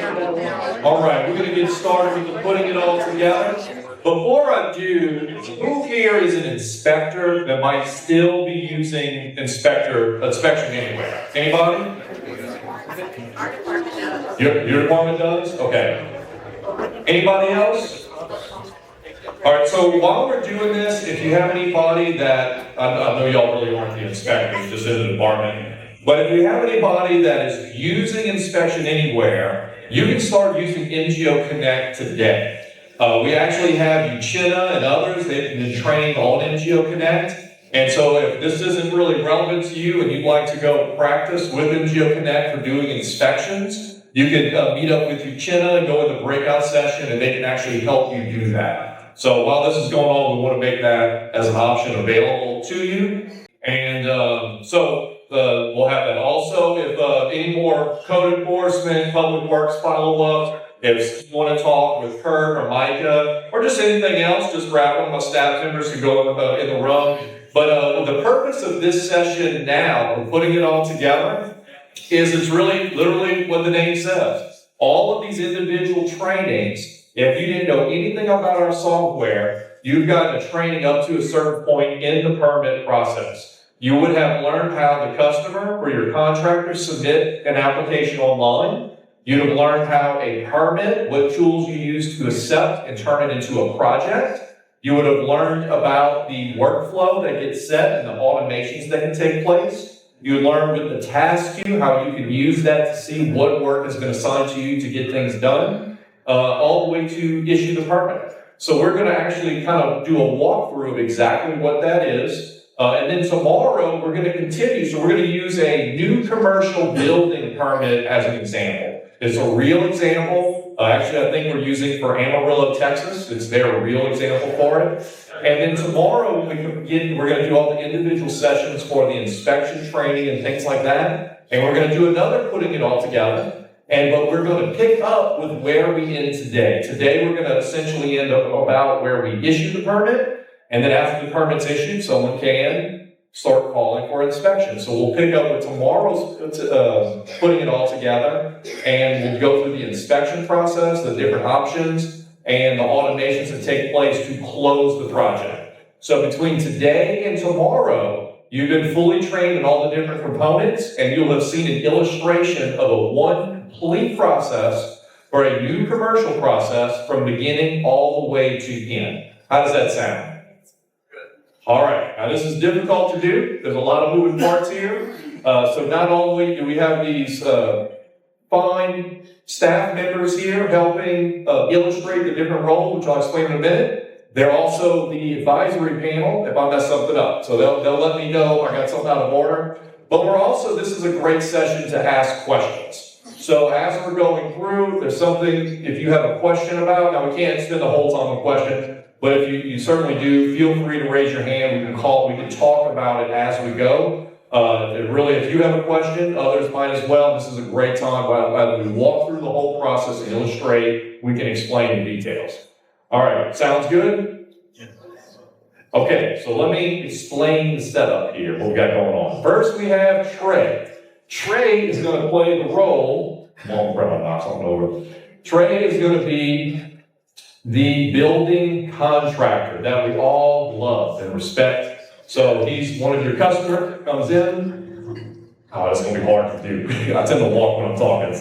All right, we're going to get started with putting it all together. Before I do, who here is an inspector that might still be using inspection anywhere? Anybody? Your department does? Okay. Anybody else? All right, so while we're doing this, if you have anybody that, I know y'all really aren't the inspectors, just in the department, but if you have anybody that is using Inspection Anywhere, you can start using MGO Connect today. We actually have Uchenna and others that have been trained on MGO Connect. And so if this isn't really relevant to you and you'd like to go practice with MGO Connect for doing inspections, you can meet up with Uchenna and go in the breakout session and they can actually help you do that. So while this is going on, we want to make that as an option available to you. And we'll have that. Also, if any more code enforcement, public works follow-up, if you want to talk with Kurt or Micah, or just anything else, just grab one of my staff members to go in the room. But the purpose of this session now, of putting it all together, is it's really literally what the name says. All of these individual trainings, if you didn't know anything about our software, you've gotten a training up to a certain point in the permit process. You would have learned how the customer or your contractor submit an application online. You'd have learned how a permit, what tools you use to accept and turn it into a project. You would have learned about the workflow that gets set and the automations that can take place. You would learn with the task queue, how you can use that to see what work has been assigned to you to get things done, all the way to issue the permit. So we're going to actually kind of do a walkthrough of exactly what that is. And then tomorrow we're going to continue. So we're going to use a new commercial building permit as an example. It's a real example. Actually, I think we're using for Amarillo, Texas. It's their real example for it. And then tomorrow we're going to do all the individual sessions for the inspection training and things like that. And we're going to do another putting it all together. But we're going to pick up with where we end today. Today we're going to essentially end up about where we issue the permit. And then after the permit's issued, someone can start calling for inspection. So we'll pick up with tomorrow's putting it all together, and we'll go through the inspection process, the different options, and the automations that take place to close the project. So between today and tomorrow, you've been fully trained in all the different components, and you'll have seen an illustration of a one complete process for a new commercial process from beginning all the way to end. How does that sound? All right, now this is difficult to do. There's a lot of moving parts here. So not only do we have these fine staff members here helping illustrate the different roles, which I'll explain in a minute, they're also the advisory panel if I mess something up. So they'll let me know I got something out of order. But this is a great session to ask questions. So as we're going through, there's something, if you have a question about, now we can't spend the whole time on a question, but if you certainly do, feel free to raise your hand. We can talk about it as we go. Really, if you have a question, others might as well. This is a great time. While we walk through the whole process and illustrate, we can explain the details. All right, sounds good? Okay, so let me explain the setup here, what we got going on. First, we have Trey. Trey is going to play the role. Trey is going to be the building contractor that we all love and respect. So he's one of your customers, comes in. Oh, that's going to be hard to do. I tend to walk when I'm talking.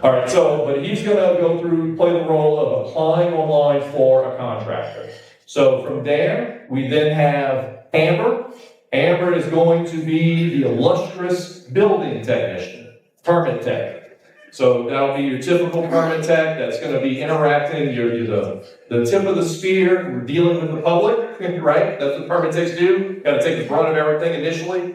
But he's going to play the role of applying online for a contractor. So from there, we then have Amber. Amber is going to be the illustrious building technician, permit tech. So that'll be your typical permit tech that's going to be interacting. You're the tip of the spear. We're dealing with the public, right? That's what permit techs do. Got to take the brunt of everything initially.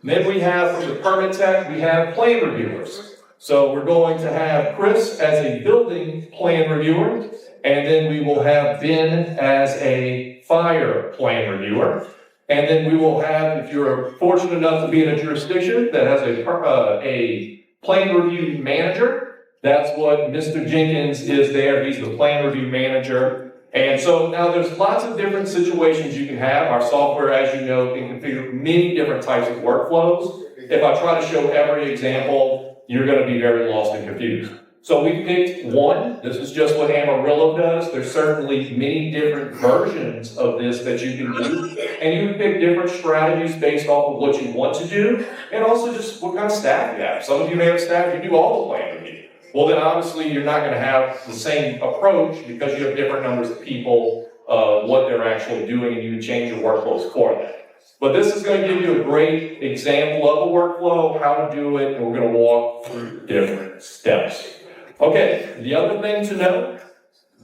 And then we have, from the permit tech, we have plan reviewers. So we're going to have Chris as a building plan reviewer, and then we will have Ben as a fire plan reviewer. And then we will have, if you're fortunate enough to be in a jurisdiction that has a plan review manager, that's what Mr. Jenkins is there. He's the plan review manager. And so now there's lots of different situations you can have. Our software, as you know, can configure many different types of workflows. If I try to show every example, you're going to be very lost and confused. So we picked one. This is just what Amarillo does. There's certainly many different versions of this that you can do. And you can pick different strategies based off of what you want to do, and also just what kind of staff you have. Some of you may have staff, you do all the plan review. Well, then obviously you're not going to have the same approach because you have different numbers of people, what they're actually doing, and you can change your workflows for that. But this is going to give you a great example of a workflow, how to do it, and we're going to walk through different steps. Okay, the other thing to note,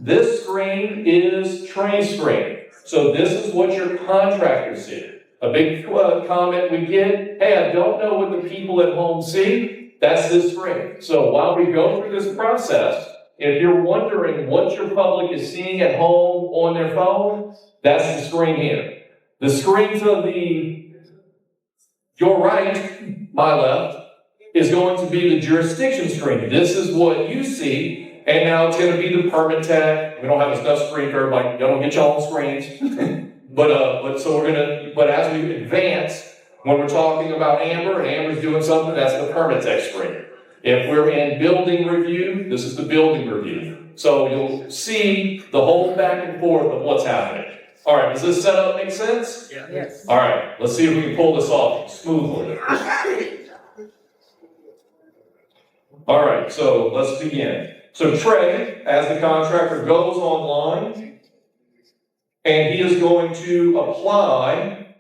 this screen is Trey's screen. So this is what your contractors see. A big comment we get, hey, I don't know what the people at home see. That's this screen. So while we go through this process, if you're wondering what your public is seeing at home on their phone, that's the screen here. The screen to your right, my left, is going to be the jurisdiction screen. This is what you see, and now it's going to be the permit tag. We don't have enough screen for everybody. Y'all don't get your own screens. but as we advance, when we're talking about Amber, and Amber's doing something, that's the permit tag screen. If we're in building review, this is the building review. So you'll see the whole back and forth of what's happening. All right, does this setup make sense? Yeah. Yes. All right, let's see if we can pull this off smoothly. All right, so let's begin. So Trey, as the contractor, goes online, and he is going to apply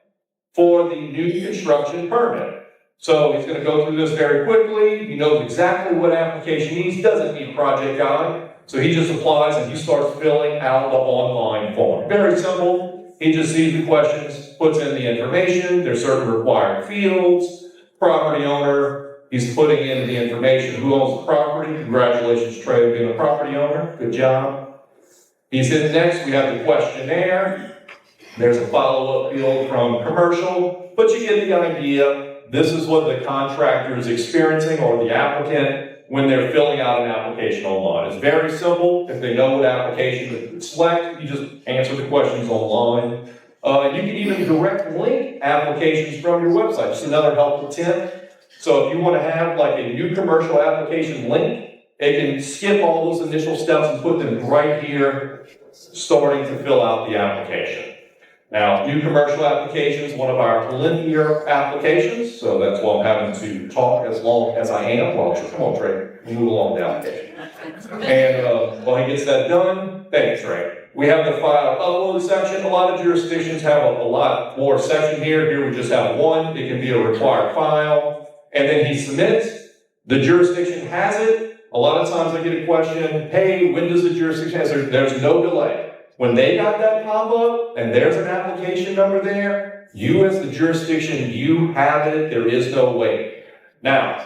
for the new construction permit. So he's going to go through this very quickly. He knows exactly what application he needs. He doesn't need a project guide. So he just applies and he starts filling out the online form. Very simple. He just sees the questions, puts in the information. There's certain required fields. Property owner, he's putting in the information. Who owns the property? Congratulations, Trey, being a property owner. Good job. He's in next. We have the questionnaire. There's a follow-up field from commercial, but you get the idea. This is what the contractor is experiencing, or the applicant, when they're filling out an application online. It's very simple. If they know what application to select, you just answer the questions online. You can even direct link applications from your website. Just another helpful tip. So if you want to have like a new commercial application link, it can skip all those initial steps and put them right here, starting to fill out the application. Now, new commercial applications, one of our lengthier applications, so that's why I'm having to talk as long as I am. Well, come on, Trey, move along the application. And while he gets that done, thanks, Trey. We have the file upload section. A lot of jurisdictions have a lot more section here. Here we just have one. It can be a required file. And then he submits. The jurisdiction has it. A lot of times I get a question, hey, when does the jurisdiction have it? There's no delay. When they got that pop-up, and there's an application number there, you as the jurisdiction, you have it, there is no wait. Now,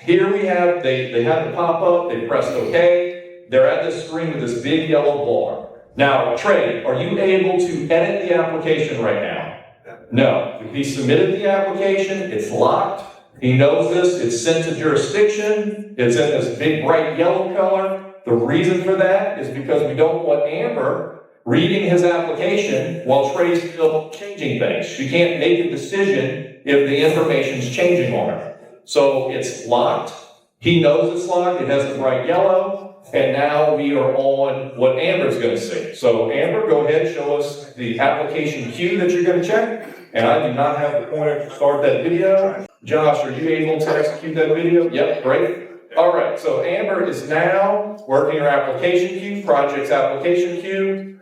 here we have, they have the pop-up, they pressed OK, they're at this screen with this big yellow bar. Now, Trey, are you able to edit the application right now? No. If he submitted the application, it's locked, he knows this, it's sent to jurisdiction, it's in this big bright yellow color. The reason for that is because we don't want Amber reading his application while Trey's still changing things. She can't make a decision if the information's changing on her. So it's locked. He knows it's locked. It has the bright yellow. And now we are on what Amber's going to see. So Amber, go ahead and show us the application queue that you're going to check. And I do not have the pointer to start that video. Josh, are you able to execute that video? Yep, great. All right, so Amber is now working her application queue, project's application queue.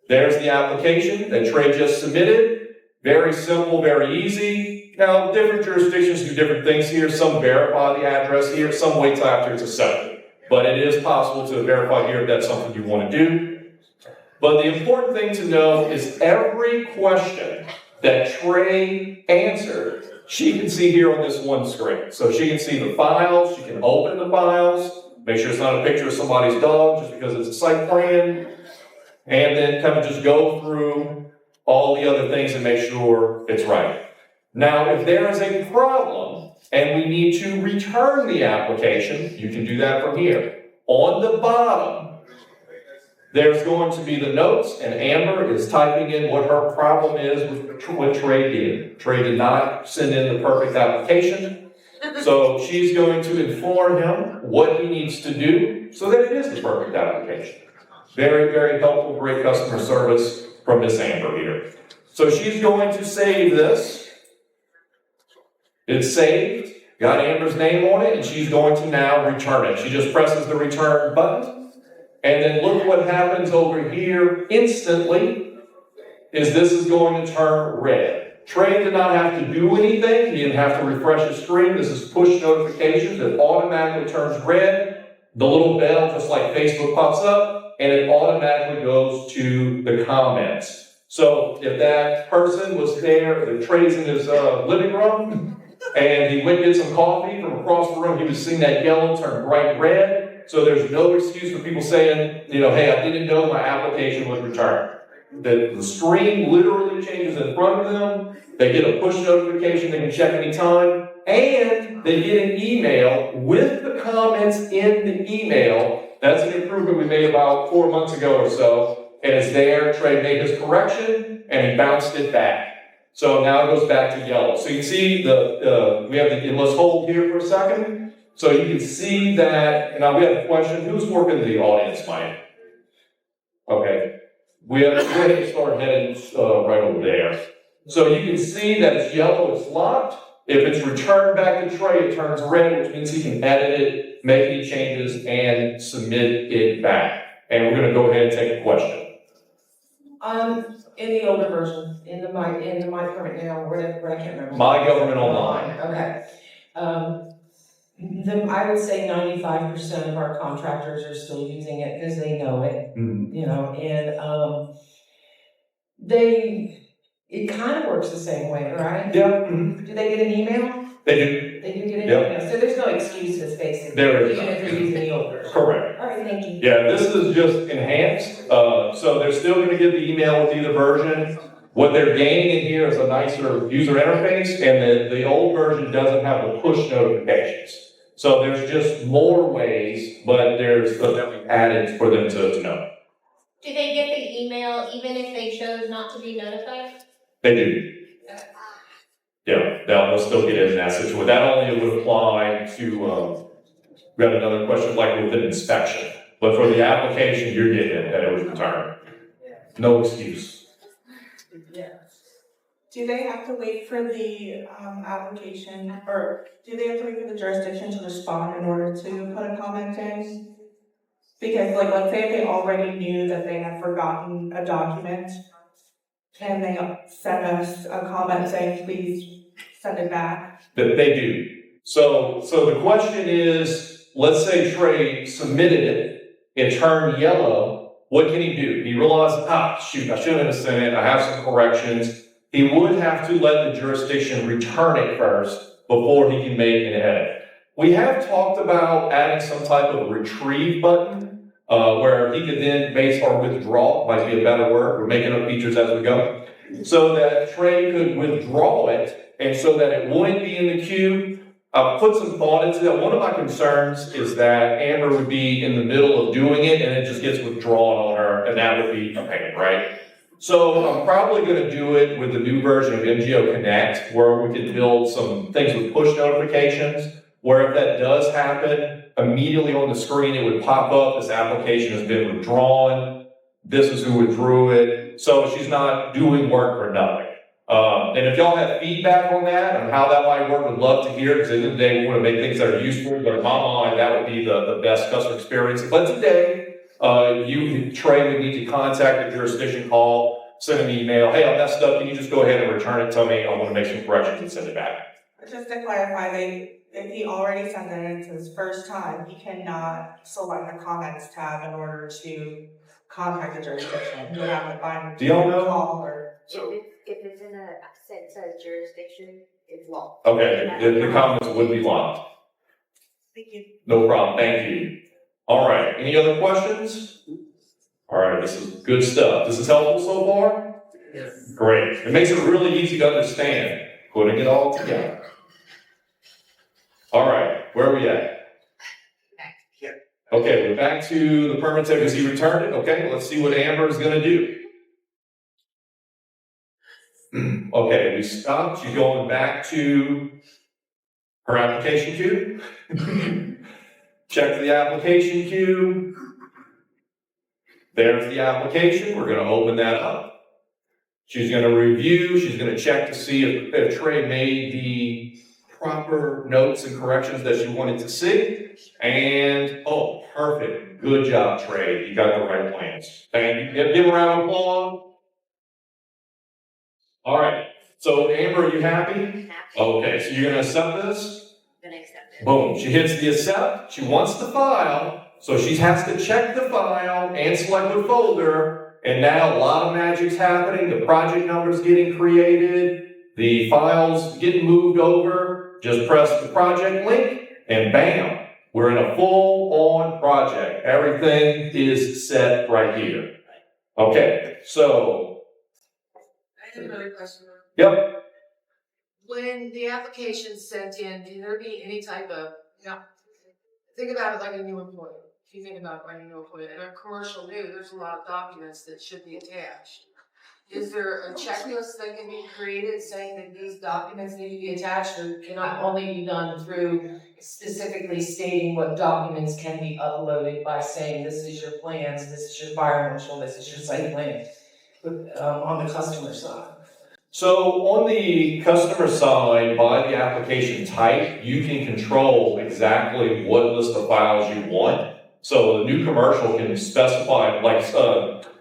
There's the application that Trey just submitted. Very simple, very easy. Now, different jurisdictions do different things here. Some verify the address here, some wait till after it's accepted. But it is possible to verify here if that's something you want to do. But the important thing to know is every question that Trey answered, she can see here on this one screen. So she can see the files, she can open the files, make sure it's not a picture of somebody's dog just because it's a site plan, and then kind of just go through all the other things and make sure it's right. Now, if there is a problem and we need to return the application, you can do that from here. On the bottom, there's going to be the notes, and Amber is typing in what her problem is with what Trey did. Trey did not send in the perfect application. So she's going to inform him what he needs to do so that it is the perfect application. Very, very helpful, great customer service from Miss Amber here. So she's going to save this. It's saved, got Amber's name on it, and she's going to now return it. She just presses the return button, and then look what happens over here instantly, is this is going to turn red. Trey did not have to do anything. He didn't have to refresh his screen. This is push notifications. It automatically turns red. The little bell, just like Facebook, pops up, and it automatically goes to the comments. So if that person was there, the Trey's in his living room, and he went and get some coffee from across the room, he was seeing that yellow turn bright red. So there's no excuse for people saying, hey, I didn't know my application was returned. The screen literally changes in front of them. They get a push notification they can check anytime. And they get an email with the comments in the email. That's an improvement we made about 4 months ago or so. And it's there. Trey made his correction, and he bounced it back. So now it goes back to yellow. So you can see we have let's hold here for a second. So you can see that, and now we have a question. Who's working the audience, Mike? Okay. We have to start heading right over there. So you can see that it's yellow, it's locked. If it's returned back to Trey, it turns red, which means he can edit it, make any changes, and submit it back. And we're going to go ahead and take a question. In the older version, in the My Permit Now, where I can't remember. My Government Online. Okay. I would say 95% of our contractors are still using it because they know it, and it kind of works the same way, right? Yeah. Mm-hmm. Do they get an email? They do. They do get an email. So there's no excuses, basically. There is. Even if they're using the old version. Correct. All right, thank you. Yeah, this is just enhanced. So they're still going to get the email with either version. What they're gaining in here is a nicer user interface, and the old version doesn't have the push notifications. So there's just more ways, but there's that we added for them to know. Do they get the email even if they chose not to be notified? They do. Yeah, they'll still get in that situation. That only would apply to, we have another question like with an inspection. But for the application, you're getting it, that it was returned. No excuse. Yeah. Do they have to wait for the application, or do they have to wait for the jurisdiction to respond in order to put a comment in? Because, let's say if they already knew that they had forgotten a document, and they send us a comment saying, please send it back? That they do. So the question is, let's say Trey submitted it turned yellow, what can he do? He realized, shoot, I shouldn't have sent it, I have some corrections. He would have to let the jurisdiction return it first before he can make an edit. We have talked about adding some type of retrieve button, where he could then base or withdraw, might be a better word, we're making up features as we go, so that Trey could withdraw it, and so that it wouldn't be in the queue. I've put some thought into that. One of my concerns is that Amber would be in the middle of doing it, and it just gets withdrawn on her, and that would be a pain, right? So I'm probably going to do it with the new version of MGO Connect, where we can build some things with push notifications, where if that does happen, immediately on the screen it would pop up, this application has been withdrawn, this is who withdrew it, so she's not doing work for nothing. And if y'all have feedback on that, on how that might work, would love to hear, because at the end of the day, we want to make things that are useful, but in my mind, that would be the best customer experience. But today, Trey would need to contact the jurisdiction call, send an email, hey, I messed up, can you just go ahead and return it to me, I want to make some corrections and send it back. Just to clarify, if he already sent it in his first time, he cannot select the comments tab in order to contact the jurisdiction. He would have to find Do y'all know? call or. If it's in a sense of jurisdiction, it's locked. Okay, the comments would be locked. Thank you. No problem, thank you. All right, any other questions? All right, this is good stuff. This is helpful so far? Yes. Great. It makes it really easy to understand, putting it all together. All right, where are we at? Here. Okay, we're back to the permit table because he returned it. Okay, let's see what Amber is going to do. Okay, we stopped. She's going back to her application queue. Check the application queue. There's the application. We're going to open that up. She's going to review. She's going to check to see if Trey made the proper notes and corrections that she wanted to see. And, oh, perfect. Good job, Trey. You got the right plans. Thank you. Give a round of applause. All right. So, Amber, are you happy? Okay, so you're going to accept this? Gonna accept it. Boom. She hits the accept. She wants the file. So she has to check the file and select the folder. And now a lot of magic's happening. The project number's getting created. The file's getting moved over. Just press the project link and bam, we're in a full-on project. Everything is set right here. Okay, so. I have another question. Yep. When the application's sent in, can there be any type of, think about it like a new employee. If you think about it like a new employee, in a commercial new, there's a lot of documents that should be attached. Is there a checklist that can be created saying that these documents need to be attached, or Can only be done through specifically stating what documents can be uploaded by saying this is your plans, this is your fire marshal, this is your site plan, on the customer side. So on the customer side, by the application type, you can control exactly what list of files you want. So the new commercial can specify, like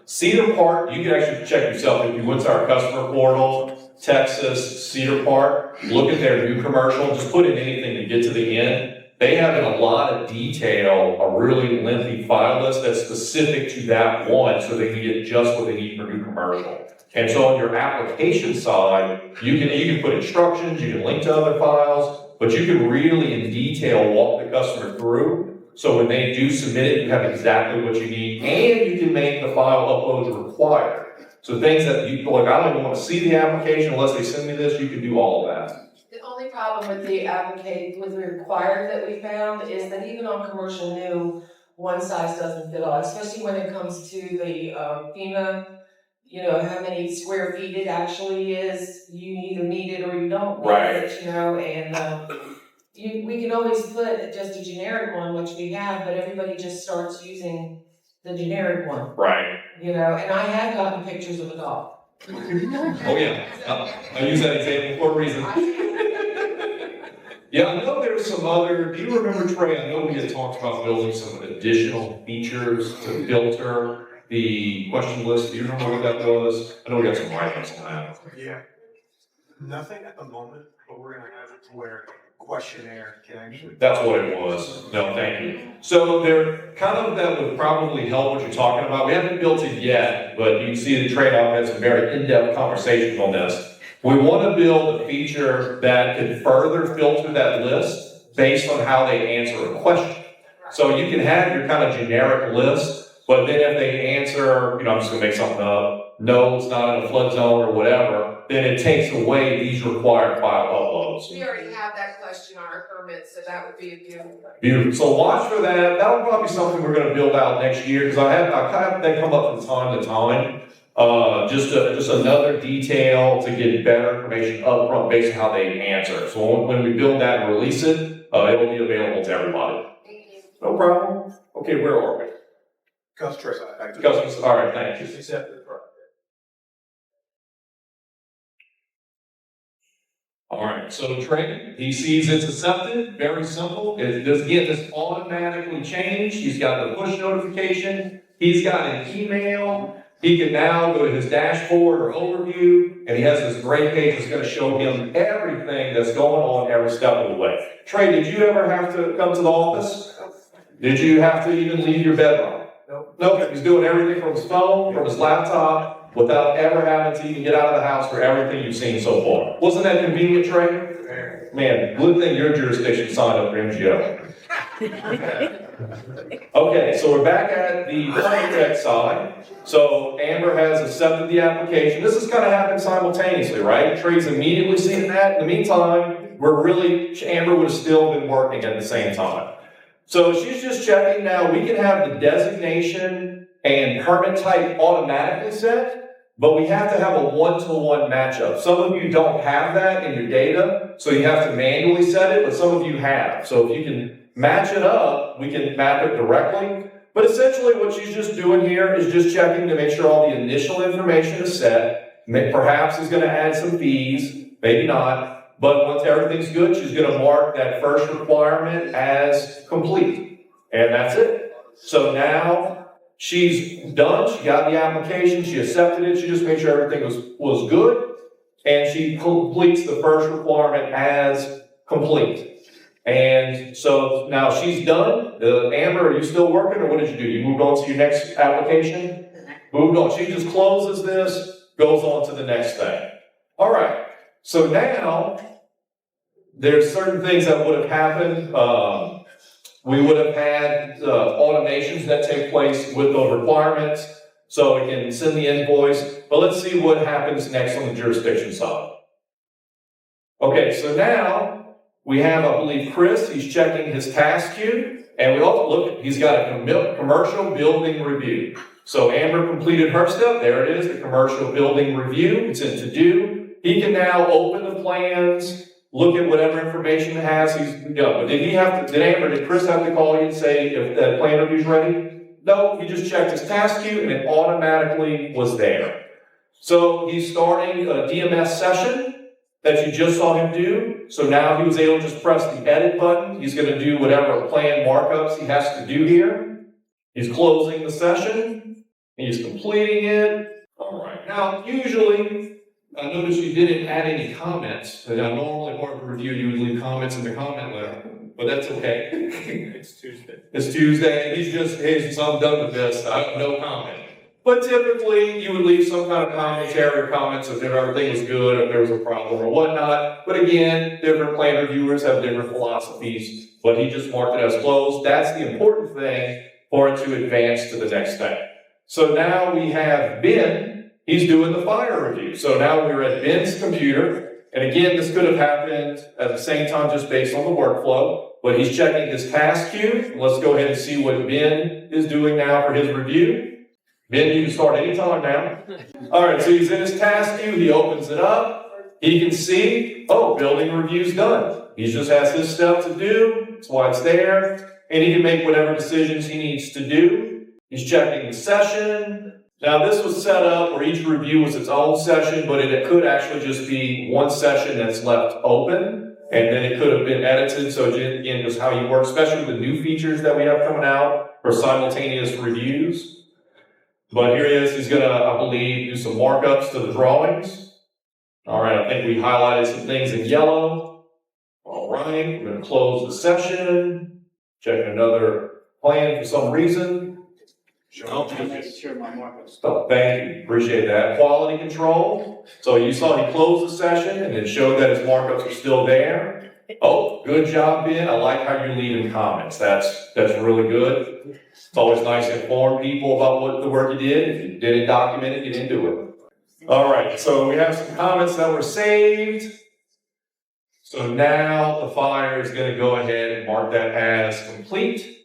Cedar Park, you can actually check yourself if you went to our customer portal, Texas, Cedar Park, look at their new commercial, just put in anything to get to the end. They have in a lot of detail a really lengthy file list that's specific to that one so they can get just what they need for new commercial. And so on your application side, you can put instructions, you can link to other files, but you can really in detail walk the customer through. So when they do submit it, you have exactly what you need, and you can make the file uploads required. So things that you, like, I don't even want to see the application unless they send me this, you can do all of that. The only problem with the with the required that we found is that even on commercial new, one size doesn't fit all, especially when it comes to the FEMA, how many square feet it actually is. You either need it or you don't need it, and we can always put just a generic one, which we have, but everybody just starts using the generic one. Right. And I have gotten pictures of a dog. Oh yeah, I use that example for a reason. Yeah, I know there's some other, do you remember, Trey, I know we had talked about building some additional features to filter the question list. Do you remember what that was? I know we got some writings on that. Yeah. Nothing at the moment, but we're gonna have it to where questionnaire can actually. That's what it was. No, thank you. So there, kind of that would probably help what you're talking about. We haven't built it yet, but you can see the trade-off had some very in-depth conversations on this. We want to build a feature that can further filter that list based on how they answer a question. So you can have your kind of generic list, but then if they answer, I'm just going to make something up, no, it's not in a flood zone or whatever, then it takes away these required file uploads. we already have that question on our permit, so that would be a good. Beautiful. So watch for that. That'll probably be something we're going to build out next year because I kind of they come up from time to time. Just another detail to get better information up front based on how they answer. So when we build that and release it, it'll be available to everybody. Thank you. No problem. Okay, where are we? Customer side. Customers. All right, thank you. Just accept the product. All right, so Trey, he sees it's accepted, very simple. It does get this automatically changed. He's got the push notification. He's got an email. He can now go to his dashboard or overview, and he has this great page that's going to show him everything that's going on every step of the way. Trey, did you ever have to come to the office? Did you have to even leave your bedroom? Nope. He's doing everything from his phone, from his laptop, without ever having to even get out of the house for everything you've seen so far. Wasn't that convenient, Trey? Man, good thing your jurisdiction signed up for MGO. Okay, so we're back at the tech side. So Amber has accepted the application. This has kind of happened simultaneously, right? Trey's immediately seen that. In the meantime, Amber would have still been working at the same time. So she's just checking now. We can have the designation and permit type automatically set. but we have to have a one-to-one matchup. Some of you don't have that in your data, so you have to manually set it, but some of you have. So if you can match it up, we can map it directly. But essentially what she's just doing here is just checking to make sure all the initial information is set. Perhaps is going to add some fees, maybe not. But once everything's good, she's going to mark that first requirement as complete. And that's it. So now she's done. She got the application. She accepted it. She just made sure everything was good. And she completes the first requirement as complete. And so now she's done. Amber, are you still working or what did you do? You moved on to your next application? Moved on. She just closes this, goes on to the next thing. All right. So now there's certain things that would have happened. We would have had automations that take place with those requirements. So we can send the invoice. But let's see what happens next on the jurisdiction side. Okay, so now we have, I believe, Chris. He's checking his task queue. And we also look, he's got a commercial building review. So Amber completed her step. There it is, the commercial building review. It's in to do. He can now open the plans, look at whatever information it has. But did Chris have to call you and say if the plan review's ready? No, he just checked his task queue and it automatically was there. So he's starting a DMS session that you just saw him do. So now he was able to just press the edit button. He's going to do whatever plan markups he has to do here. He's closing the session. He's completing it. All right. Now, usually, I noticed you didn't add any comments. Now, normally, part of the review, you would leave comments in the comment letter, but that's okay. It's Tuesday. It's Tuesday. He's just, hey, so I'm done with this. I have no comment. But typically, you would leave some kind of commentary or comments if everything was good, if there was a problem or whatnot. But again, different plan reviewers have different philosophies, but he just marked it as closed. That's the important thing for it to advance to the next step. So now we have Ben. He's doing the fire review. So now we're at Ben's computer. And again, this could have happened at the same time just based on the workflow. But he's checking his task queue. Let's go ahead and see what Ben is doing now for his review. Ben, you can start anytime now. All right, so he's in his task queue. He opens it up. He can see, oh, building review's done. He just has his stuff to do. That's why it's there. And he can make whatever decisions he needs to do. He's checking the session. Now, this was set up where each review was its own session, but it could actually just be one session that's left open. And then it could have been edited. So again, just how you work, especially with the new features that we have coming out for simultaneous reviews. But here he is. He's going to, I believe, do some markups to the drawings. All right, I think we highlighted some things in yellow. All right, we're going to close the session. Check another plan for some reason. Sure. Sure, my markups. Oh, thank you. Appreciate that. Quality control. So you saw he closed the session and it showed that his markups are still there. Oh, good job, Ben. I like how you're leaving comments. That's really good. It's always nice to inform people about what the work you did. If you didn't document it, you didn't do it. All right, so we have some comments that were saved. So now the fire is going to go ahead and mark that as complete.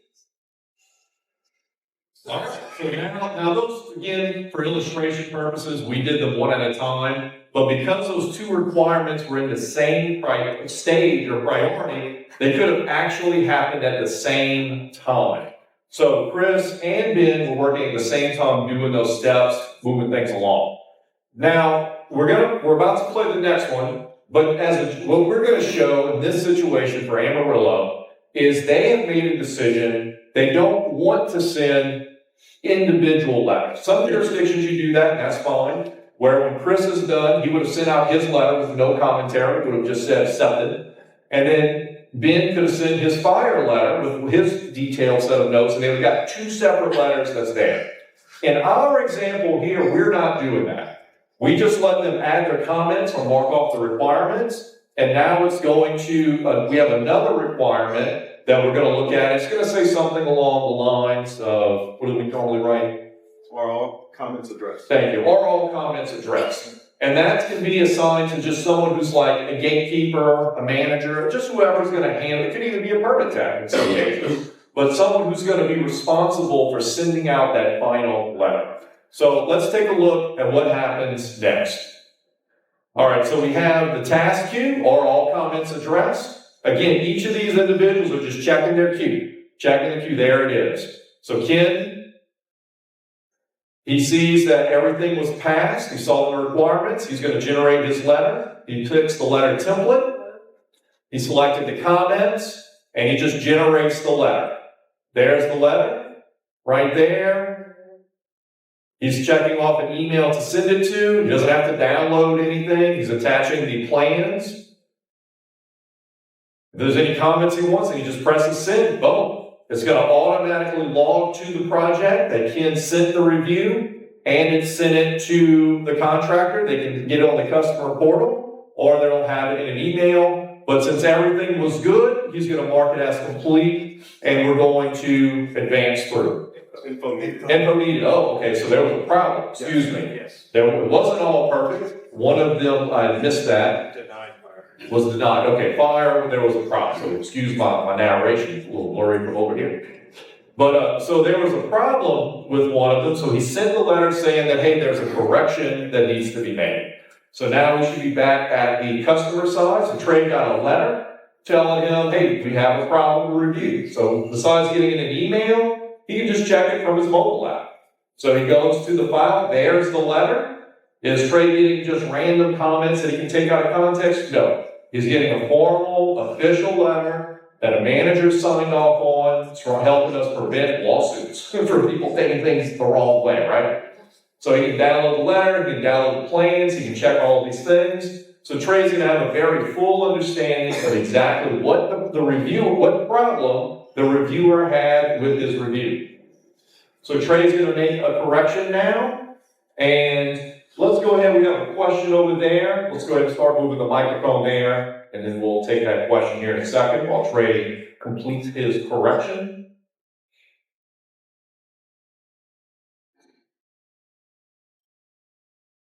All right, so now those, again, for illustration purposes, we did them one at a time. But because those two requirements were in the same stage or priority, they could have actually happened at the same time. So Chris and Ben were working at the same time doing those steps, moving things along. Now, we're about to play the next one, but what we're going to show in this situation for Amarillo is they have made a decision. They don't want to send individual letters. Some jurisdictions you do that, and that's fine. Where when Chris is done, he would have sent out his letter with no commentary, would have just said accepted. And then Ben could have sent his fire letter with his detailed set of notes, and they would have got two separate letters that's there. In our example here, we're not doing that. We just let them add their comments or mark off the requirements, and now it's going to, we have another requirement that we're going to look at. It's going to say something along the lines of, what do we normally write? Are all comments addressed? Thank you. Are all comments addressed? And that can be assigned to just someone who's like a gatekeeper, a manager, just whoever's going to handle it. It could even be a permit tech in some cases, but someone who's going to be responsible for sending out that final letter. So let's take a look at what happens next. All right, so we have the task queue, or all comments addressed. Again, each of these individuals are just checking their queue, checking the queue, there it is. So Ken, he sees that everything was passed, he saw the requirements, he's gonna generate his letter, he picks the letter template, he selected the comments, and he just generates the letter. There's the letter, right there. He's checking off an email to send it to. He doesn't have to download anything. He's attaching the plans. If there's any comments he wants, and he just presses send, boom. It's going to automatically log to the project that Ken sent the review, and it sent it to the contractor. They can get it on the customer portal, or they'll have it in an email. But since everything was good, he's going to mark it as complete, and we're going to advance through. Info needed. Info needed, oh, okay, so there was a problem, excuse me. Yes. It wasn't all perfect, one of them, I missed that, Denied fire. was denied, okay, fire, there was a problem, so excuse my narration, it's a little blurry from over here. But, so there was a problem with one of them, so he sent the letter saying that, hey, there's a correction that needs to be made. So now we should be back at the customer side, so Trey got a letter telling him, hey, we have a problem to review. So besides getting an email, he can just check it from his mobile app. So he goes to the file, there's the letter. Is Trey getting just random comments that he can take out of context? No. He's getting a formal, official letter that a manager signed off on. It's for helping us prevent lawsuits for people taking things the wrong way, right? So he can download the letter, he can download the plans, he can check all of these things. So Trey's gonna have a very full understanding of exactly what the review, what problem the reviewer had with his review. So Trey's gonna make a correction now, and let's go ahead, we have a question over there. Let's go ahead and start moving the microphone there, and then we'll take that question here in a second while Trey completes his correction.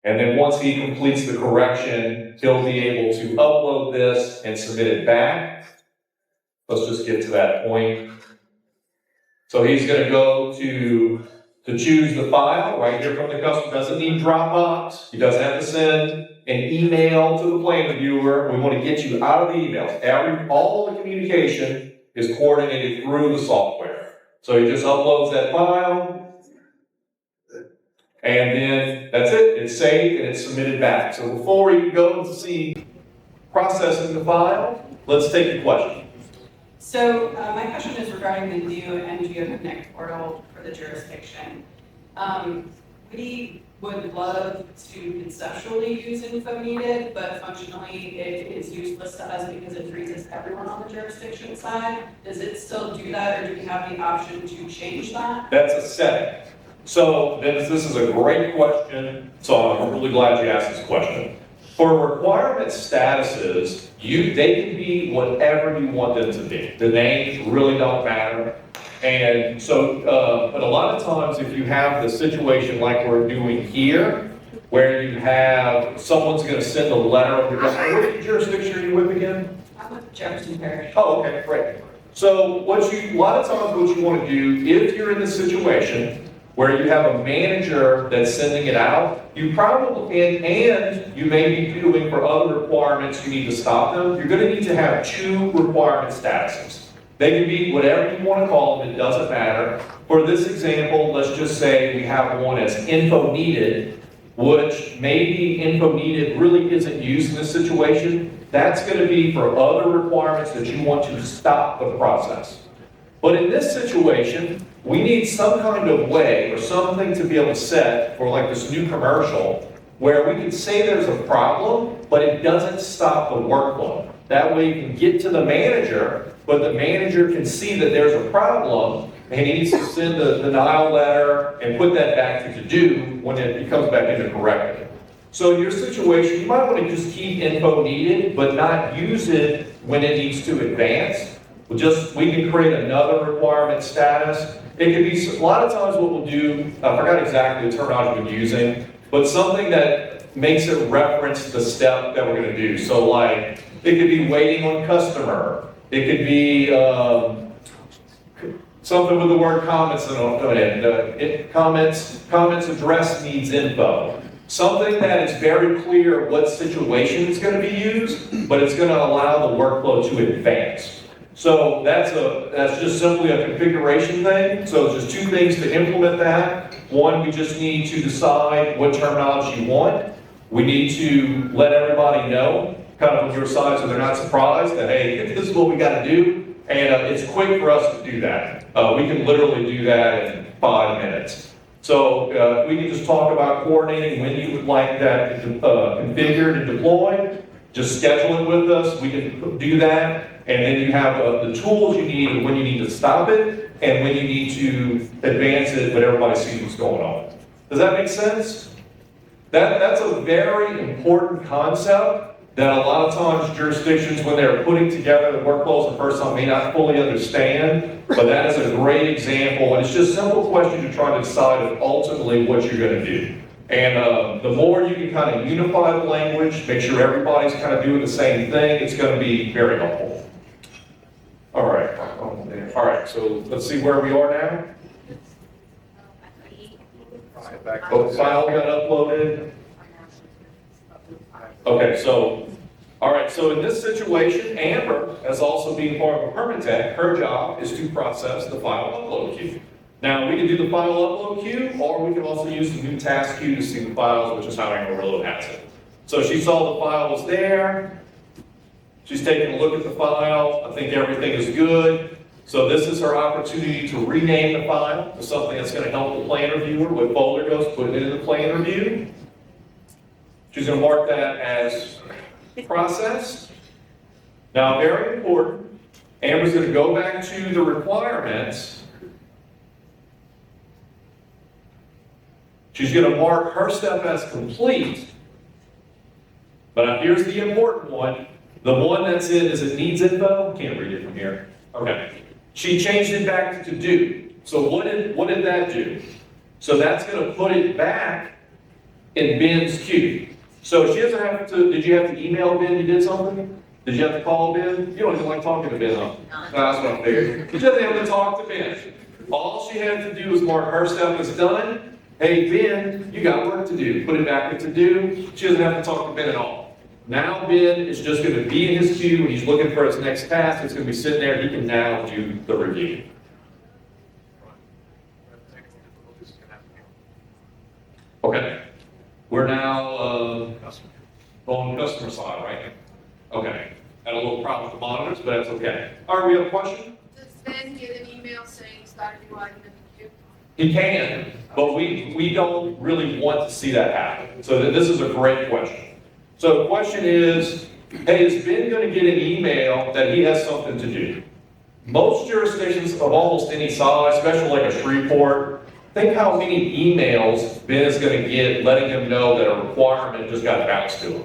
And then once he completes the correction, he'll be able to upload this and submit it back. Let's just get to that point. So he's going to go to choose the file right here from the customer. Doesn't need Dropbox. He doesn't have to send an email to the plan reviewer. We want to get you out of the emails. All the communication is coordinated through the software. So he just uploads that file. And then that's it. It's saved and it's submitted back. So before we go to see processing the file, let's take the question. So my question is regarding the new MGO Connect portal for the jurisdiction. We would love to conceptually use info needed, but functionally it is useless to us because it freezes everyone on the jurisdiction side. Does it still do that, or do we have the option to change that? That's a setting. So this is a great question. So I'm really glad you asked this question. For requirement statuses, they can be whatever you want them to be. The names really don't matter. And so, but a lot of times if you have the situation like we're doing here, where you have, someone's gonna send a letter of what jurisdiction are you with again? I'm with Jefferson Parish. Oh, okay, great. So a lot of times what you wanna do, if you're in this situation, where you have a manager that's sending it out, you probably, and you may be doing for other requirements, you need to stop them, you're gonna need to have two requirement statuses. They can be whatever you wanna call them, it doesn't matter. For this example, let's just say we have one as info needed, which maybe info needed really isn't used in this situation. That's gonna be for other requirements that you want to stop the process. But in this situation, we need some kind of way or something to be able to set for like this new commercial where we can say there's a problem, but it doesn't stop the workload. That way you can get to the manager, but the manager can see that there's a problem and he needs to send the denial letter and put that back to do when it comes back into correcting. So in your situation, you might want to just keep info needed, but not use it when it needs to advance. We can create another requirement status. It could be, a lot of times what we'll do, I forgot exactly the terminology we're using, but something that makes it reference the step that we're gonna do. So like, it could be waiting on customer. It could be something with the word comments in it. Comments address needs info. Something that is very clear what situation it's going to be used, but it's going to allow the workflow to advance. So that's just simply a configuration thing. So just two things to implement that. One, we just need to decide what terminology you want. We need to let everybody know, kind of on your side, so they're not surprised that, hey, this is what we got to do. And it's quick for us to do that. We can literally do that in 5 minutes. So we can just talk about coordinating when you would like that configured and deployed. Just schedule it with us. We can do that. And then you have the tools you need and when you need to stop it and when you need to advance it, but everybody sees what's going on. Does that make sense? That's a very important concept that a lot of times jurisdictions, when they're putting together the workflows the first time, may not fully understand, but that is a great example, and it's just simple questions you're trying to decide ultimately what you're going to do. And the more you can kind of unify the language, make sure everybody's kind of doing the same thing, it's going to be very helpful. All right, so let's see where we are now. Oh, the file got uploaded. Okay, so, all right, so in this situation, Amber, as also being part of a permit tech, her job is to process the file upload queue. Now, we can do the file upload queue, or we can also use the new task queue to see the files, which is how Amber really has it. So she saw the file was there. She's taking a look at the file. I think everything is good. So this is her opportunity to rename the file to something that's going to help the plan reviewer. What folder goes, put it in the plan review. She's going to mark that as processed. Now, very important, Amber's going to go back to the requirements. She's going to mark her step as complete. But here's the important one. The one that's in, is it needs info? Can't read it from here. Okay. She changed it back to do. So what did that do? So that's going to put it back in Ben's queue. So she doesn't have to, did you have to email Ben you did something? Did you have to call Ben? You don't even like talking to Ben, huh? No, that's what I figured. She doesn't have to talk to Ben. All she had to do was mark her step as done. Hey, Ben, you got work to do. Put it back into do. She doesn't have to talk to Ben at all. Now Ben is just going to be in his queue and he's looking for his next task. It's going to be sitting there. He can now do the review. Okay. We're now on customer side, right? Okay. Had a little problem with the monitors, but that's okay. All right, we have a question? Does Ben get an email saying he's got a new item in the queue? He can, but we don't really want to see that happen. So this is a great question. So the question is, hey, is Ben going to get an email that he has something to do? Most jurisdictions of almost any size, especially like a Shreveport, think how many emails Ben is going to get letting him know that a requirement just got bounced to him.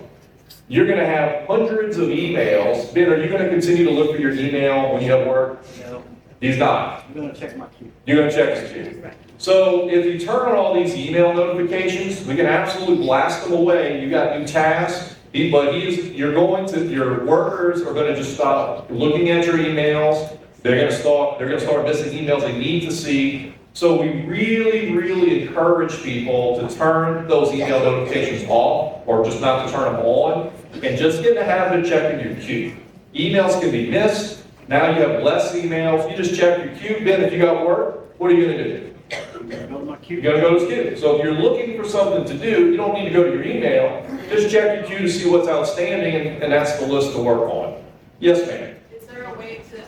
You're going to have hundreds of emails. Ben, are you going to continue to look for your email when you have work? No. He's not. I'm gonna check my queue. You're going to check his queue. So if you turn on all these email notifications, we can absolutely blast them away. You got new tasks, but your workers are going to just stop looking at your emails. They're going to start missing emails they need to see. So we really, really encourage people to turn those email notifications off, or just not to turn them on, and just get in the habit of checking your queue. Emails can be missed. Now you have less emails. You just check your queue. Ben, if you got work, what are you going to do? Go to my queue. You're going to go to his queue. So if you're looking for something to do, you don't need to go to your email. Just check your queue to see what's outstanding, and that's the list to work on. Yes, ma'am. Is there a way to,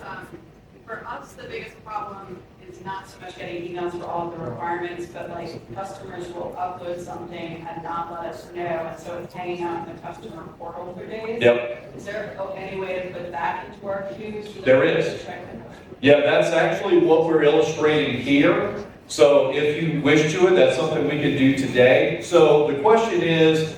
for us, the biggest problem is not so much getting emails for all of the requirements, but like customers will upload something and not let us know, and so it's hanging out in the customer portal for days. Yep. Is there any way to put that into our queues? So that There we can is. check the customer? Yeah, that's actually what we're illustrating here. So if you wish to it, that's something we could do today. So the question is,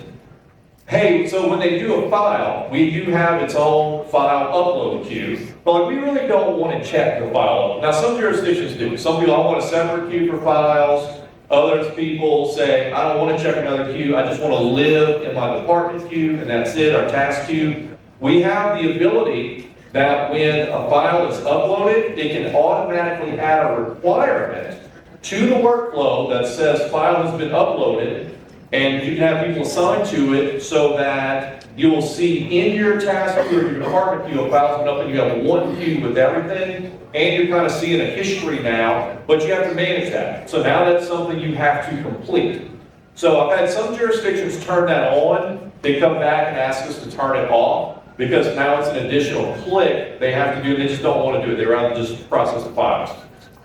hey, so when they do a file, we do have its own file upload queue, but we really don't want to check the file. Now, some jurisdictions do. Some people, I want a separate queue for files. Other people say, I don't want to check another queue. I just want to live in my department queue, and that's it, our task queue. We have the ability that when a file is uploaded, it can automatically add a requirement to the workflow that says file has been uploaded, and you can have people assigned to it so that you will see in your task queue or your department queue, a file's been up and you have one queue with everything, and you're kind of seeing a history now, but you have to manage that. So now that's something you have to complete. So I've had some jurisdictions turn that on, they come back and ask us to turn it off, because now it's an additional click they have to do, they just don't want to do it, they'd rather just process the files.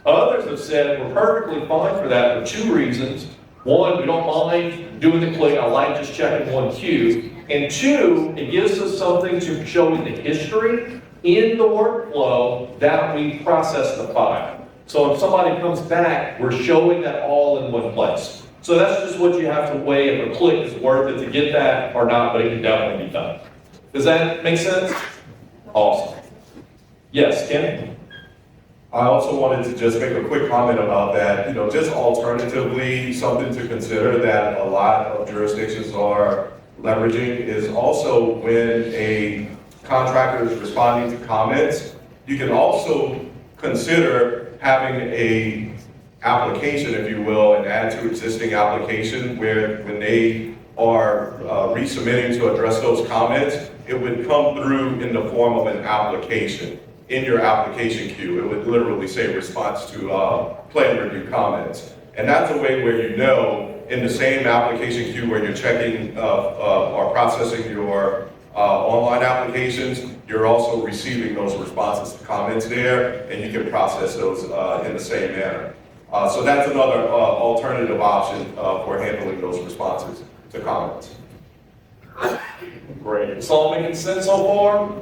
Others have said we're perfectly fine for that for two reasons. One, we don't mind doing the click, I like just checking one queue. And two, it gives us something to show in the history in the workflow that we process the file. So if somebody comes back, we're showing that all in one place. So that's just what you have to weigh if a click is worth it to get that or not, but it can definitely be done. Does that make sense? Awesome. Yes, Ken? I also wanted to just make a quick comment about that, just alternatively, something to consider that a lot of jurisdictions are leveraging is also when a contractor is responding to comments, you can also consider having a application, if you will, and add to existing application where when they are resubmitting to address those comments, it would come through in the form of an application. In your application queue, it would literally say response to plan review comments. And that's a way where in the same application queue where you're checking or processing your online applications, you're also receiving those responses to comments there, and you can process those in the same manner. So that's another alternative option for handling those responses to comments. Great. It's all making sense so far?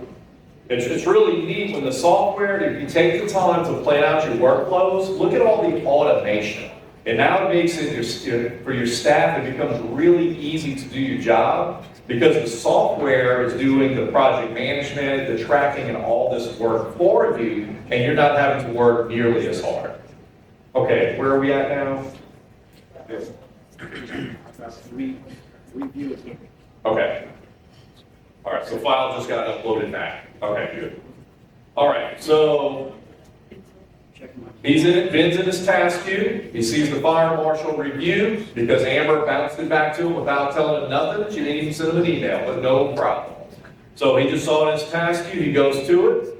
It's really neat when the software, if you take the time to plan out your workflows, look at all the automation. And now it makes it, for your staff, it becomes really easy to do your job because the software is doing the project management, the tracking, and all this work for you, and you're not having to work nearly as hard. Okay, where are we at now? Review it. Okay. All right, so file just got uploaded back. Okay, good. All right, so Ben's in his task queue. He sees the fire marshal review because Amber bounced it back to him without telling him nothing. She didn't even send him an email, but no problem. So he just saw it in his task queue. He goes to it.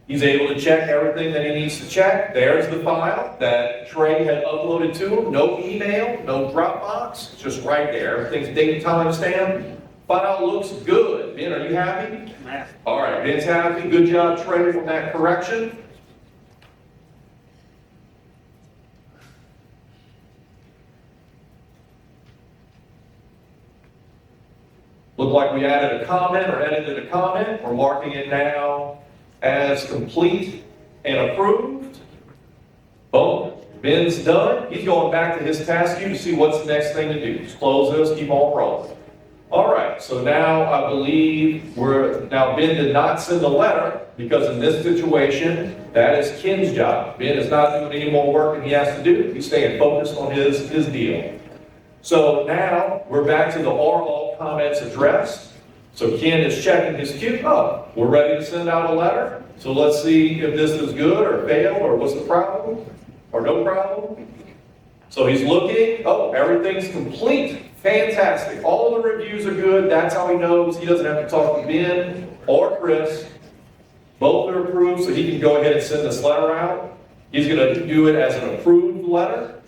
He's able to check everything that he needs to check. There's the file that Trey had uploaded to him. No email, no Dropbox, it's just right there. Everything's date and time stamped. File looks good. Ben, are you happy? All right, Ben's happy. Good job, Trey, from that correction. Look like we added a comment or edited a comment. We're marking it now as complete and approved. Boom. Ben's done. He's going back to his task queue to see what's the next thing to do. Just close this, keep on rolling. All right, so now I believe Ben did not send a letter because in this situation, that is Ken's job. Ben is not doing any more work than he has to do. He's staying focused on his deal. So now we're back to the are all comments addressed. So Ken is checking his queue. Oh, we're ready to send out a letter. So let's see if this is good or failed or what's the problem or no problem. So he's looking. Oh, everything's complete. Fantastic. All the reviews are good. That's how he knows he doesn't have to talk to Ben or Chris. Both are approved, so he can go ahead and send this letter out. He's going to do it as an approved letter.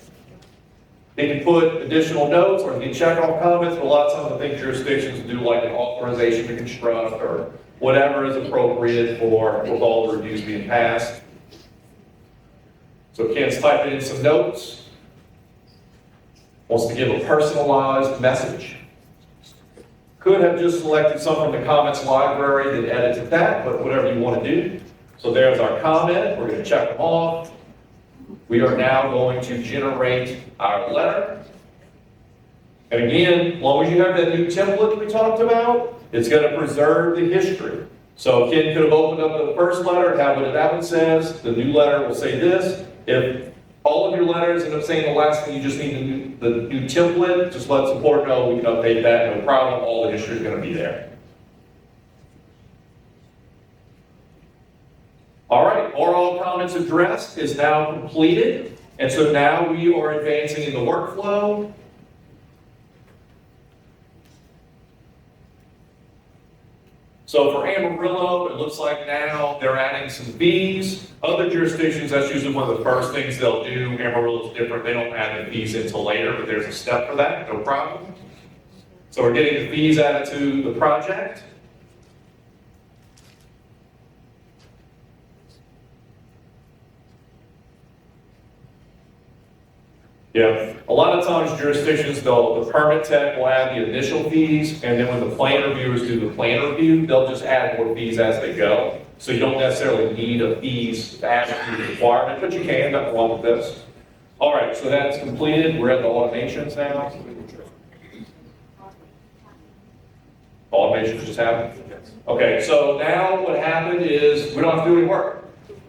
He can put additional notes or he can check all comments, but a lot of times I think jurisdictions do like an authorization to construct or whatever is appropriate for with all the reviews being passed. So Ken's typing in some notes. Wants to give a personalized message. Could have just selected some from the comments library that edited that, but whatever you want to do. So there's our comment. We're going to check them off. We are now going to generate our letter. And again, as long as you have that new template we talked about, it's going to preserve the history. So Ken could have opened up the first letter, have what that one says. The new letter will say this. If all of your letters end up saying the last thing, you just need the new template. Just let support know we can update that, no problem. All the history is going to be there. All right, oral comments addressed is now completed. And so now we are advancing in the workflow. So for Amarillo, it looks like now they're adding some fees. Other jurisdictions, that's usually one of the first things they'll do. Amarillo's different, they don't add the fees until later, but there's a step for that, no problem. So we're getting the fees added to the project. Yeah, a lot of times jurisdictions, the permit tech will add the initial fees, and then when the plan reviewers do the plan review, they'll just add more fees as they go. So you don't necessarily need a fees to add to the requirement, but you can, nothing wrong with this. All right, so that's completed. We're at the automations now. Automations just happened? Okay, so now what happened is we don't have to do any work.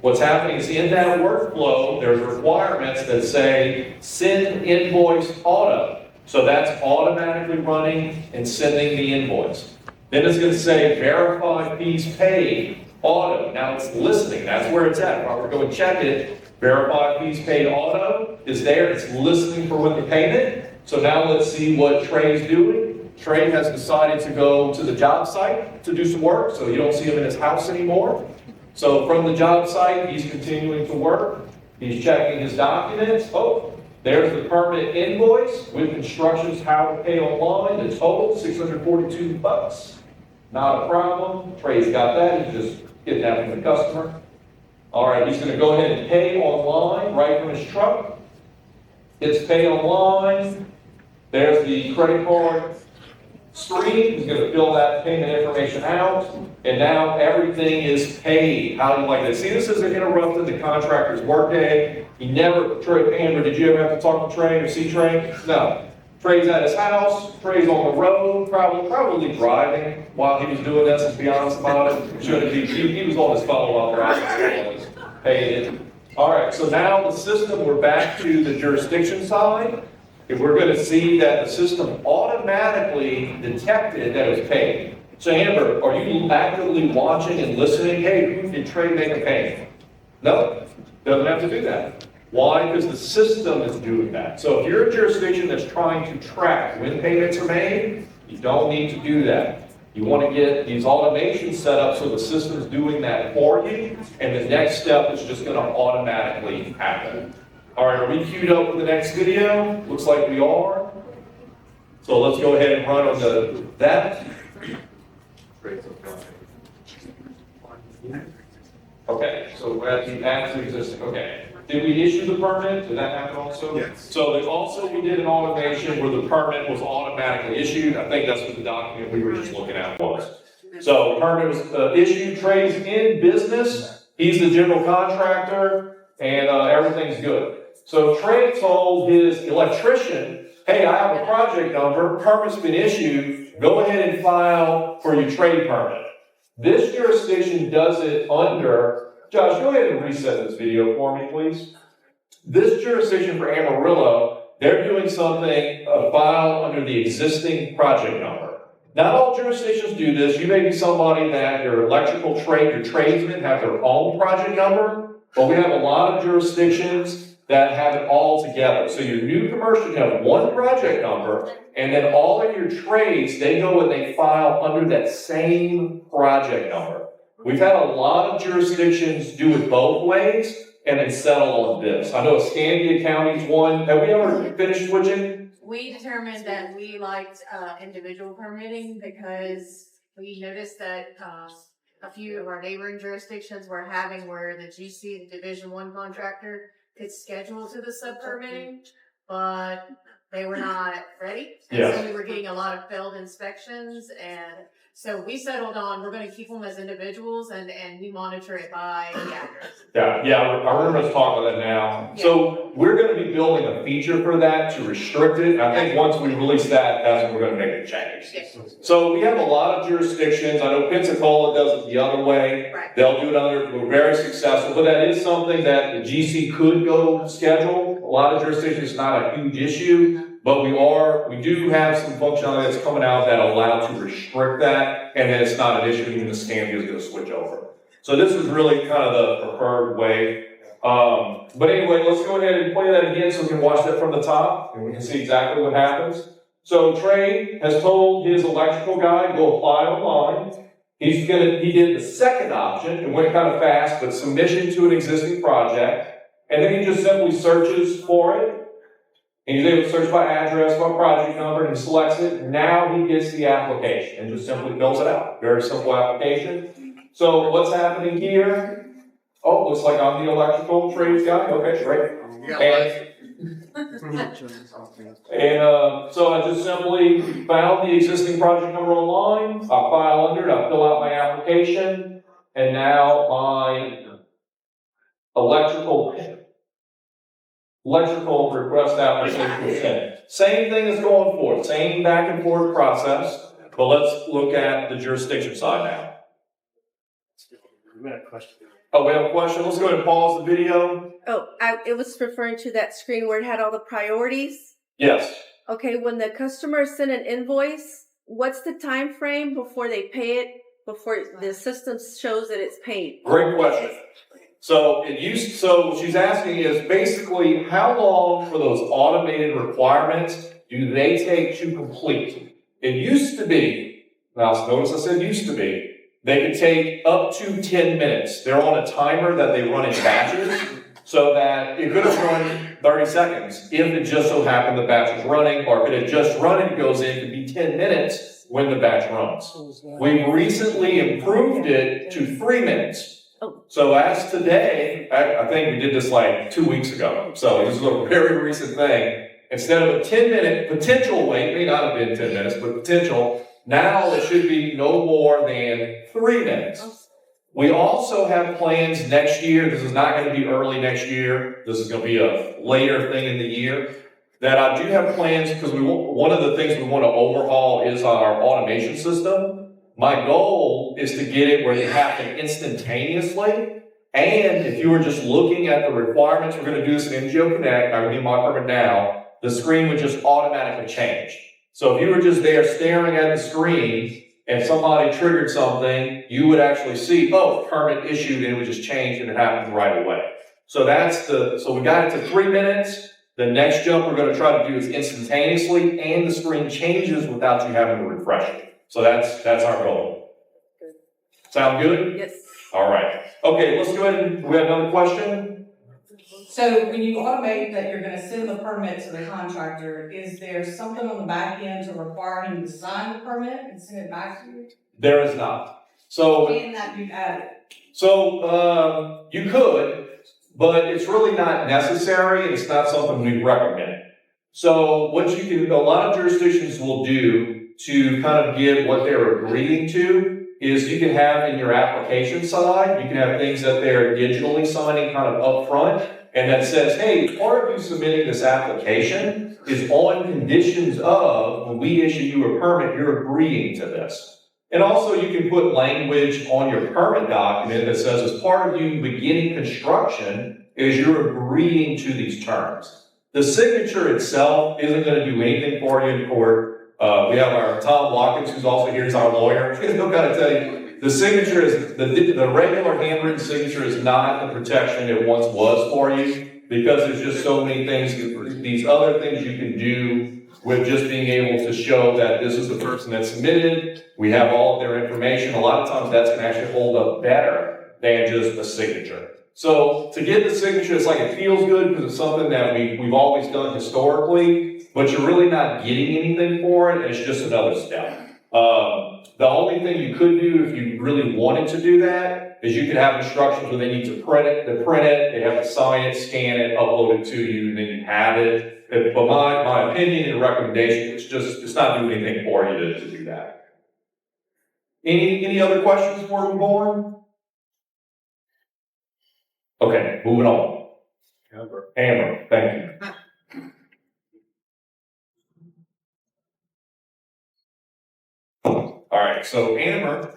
What's happening is in that workflow, there's requirements that say send invoice auto. So that's automatically running and sending the invoice. Then it's going to say verify fees paid auto. Now it's listening. That's where it's at. Right, we're going to check it. Verify fees paid auto is there. It's listening for when the payment. So now let's see what Trey's doing. Trey has decided to go to the job site to do some work, so you don't see him in his house anymore. So from the job site, he's continuing to work. He's checking his documents. Oh, there's the permit invoice with instructions how to pay online. The total, $642. Not a problem. Trey's got that. He's just getting that from the customer. All right, he's going to go ahead and pay online right from his truck. It's pay online. There's the credit card screen. He's going to fill that payment information out, and now everything is paid. How do you like that? See, this isn't interrupting the contractor's workday. He never, Amber, did you ever have to talk to Trey or see Trey? No. Trey's at his house. Trey's on the road, probably driving while he was doing this, let's be honest about it. Shouldn't be. He was on his phone while driving. Paid it. All right, so now the system, we're back to the jurisdiction side. And we're going to see that the system automatically detected that it was paid. So Amber, are you actively watching and listening? Hey, did Trey make a payment? No, doesn't have to do that. Why? Because the system is doing that. So if you're a jurisdiction that's trying to track when payments are made, you don't need to do that. You want to get these automations set up so the system's doing that for you, and the next step is just going to automatically happen. All right, are we queued up for the next video? Looks like we are. So let's go ahead and run on that. Okay, so we're at the add to existing. Okay. Did we issue the permit? Did that happen also? Yes. So we did an automation where the permit was automatically issued. I think that's what the document we were just looking at was. So permit was issued. Trey's in business. He's the general contractor, and everything's good. So Trey told his electrician, hey, I have a project number, permit's been issued, go ahead and file for your trade permit. This jurisdiction does it under, Josh, go ahead and reset this video for me, please. This jurisdiction for Amarillo, they're doing something, a file under the existing project number. Not all jurisdictions do this. You may be somebody that your electrical trade, your tradesmen have their own project number, but we have a lot of jurisdictions that have it all together. So your new commercial, you have one project number, and then all of your trades, they go and they file under that same project number. We've had a lot of jurisdictions do it both ways, and then settle on this. I know Escambia County's one. Have we ever finished switching? We determined that we liked individual permitting because we noticed that a few of our neighboring jurisdictions were having where the GC, the Division I contractor, could schedule to the sub-permitting, but they were not ready. And so we were getting a lot of failed inspections, and so we settled on, we're gonna keep them as individuals and we monitor it by the address. Yeah, I remember us talking about that now. Yeah. So we're gonna be building a feature for that to restrict it. I think once we release that, that's when we're gonna make the change. Yes. So we have a lot of jurisdictions. I know Pensacola does it the other way. Right. They'll do it we're very successful, but that is something that the GC could go schedule. A lot of jurisdictions, it's not a huge issue. But we do have some functionality that's coming out that allow to restrict that, and then it's not an issue, even the Escambia is going to switch over. So this is really kind of the preferred way. But anyway, let's go ahead and play that again so we can watch that from the top and we can see exactly what happens. So Trey has told his electrical guy, go apply online. He did the second option, it went kind of fast, but submission to an existing project. And then he just simply searches for it. And he's able to search by address, by project number, and he selects it. Now he gets the application and just simply fills it out. Very simple application. So what's happening here? Oh, looks like I'm the electrical trades guy. Okay, great. So I just simply found the existing project number online. I file under it. I fill out my application, and now my electrical request application is sent. Same thing is going forward, same back and forth process, but let's look at the jurisdiction side now. We got a question. Oh, we have a question? Let's go ahead and pause the video. It was referring to that screen where it had all the priorities. Yes. Okay, when the customer sent an invoice, what's the time frame before they pay it, before the system shows that it's paid? Great question. So what she's asking is basically how long for those automated requirements do they take to complete? It used to be, now notice I said used to be, they could take up to 10 minutes. They're on a timer that they run in batches so that it could have run 30 seconds if it just so happened the batch was running, or if it had just run and it goes in, it could be 10 minutes when the batch runs. We've recently improved it to 3 minutes. So as today, I think we did this like 2 weeks ago. So this is a very recent thing. Instead of a 10-minute potential wait, may not have been 10 minutes, but potential, now it should be no more than 3 minutes. We also have plans next year. This is not going to be early next year. This is going to be a later thing in the year. That I do have plans because one of the things we want to overhaul is our automation system. My goal is to get it where they happen instantaneously. And if you were just looking at the requirements, we're going to do this in MGO Connect, I'm going to do my permit now, the screen would just automatically change. So if you were just there staring at the screen and somebody triggered something, you would actually see, oh, permit issued, and it would just change and it happens right away. So so we got it to 3 minutes. The next jump we're going to try to do is instantaneously, and the screen changes without you having to refresh it. So that's our goal. Sound good? Yes. All right. Okay, let's go ahead and, we have another question? So when you automate that you're gonna send the permit to the contractor, is there something on the back end to require him to sign the permit and send it back to you? There is not. So, And that you've added. so you could, but it's really not necessary. It's not something we recommend. So what you can, a lot of jurisdictions will do to kind of give what they're agreeing to is you can have in your application side, you can have things that they're digitally signing kind of upfront, and that says, hey, part of you submitting this application is on conditions of, when we issue you a permit, you're agreeing to this. And also you can put language on your permit document that says, as part of you beginning construction, is you're agreeing to these terms. The signature itself isn't going to do anything for you in court. We have our Tom Watkins, who's also here, is our lawyer. He'll kind of tell you, the signature is, the regular handwritten signature is not the protection it once was for you, because there's just so many things, these other things you can do with just being able to show that this is the person that submitted, we have all of their information. A lot of times that's going to actually hold up better than just a signature. So to get the signature, it's like it feels good because it's something that we've always done historically, but you're really not getting anything for it, and it's just another step. The only thing you could do if you really wanted to do that is you could have instructions where they need to print it, they have to sign it, scan it, upload it to you, and then you have it. But my opinion and recommendation, it's not doing anything for you to do that. Any other questions before we move on? Okay, moving on. Amber, thank you. All right, so Amber,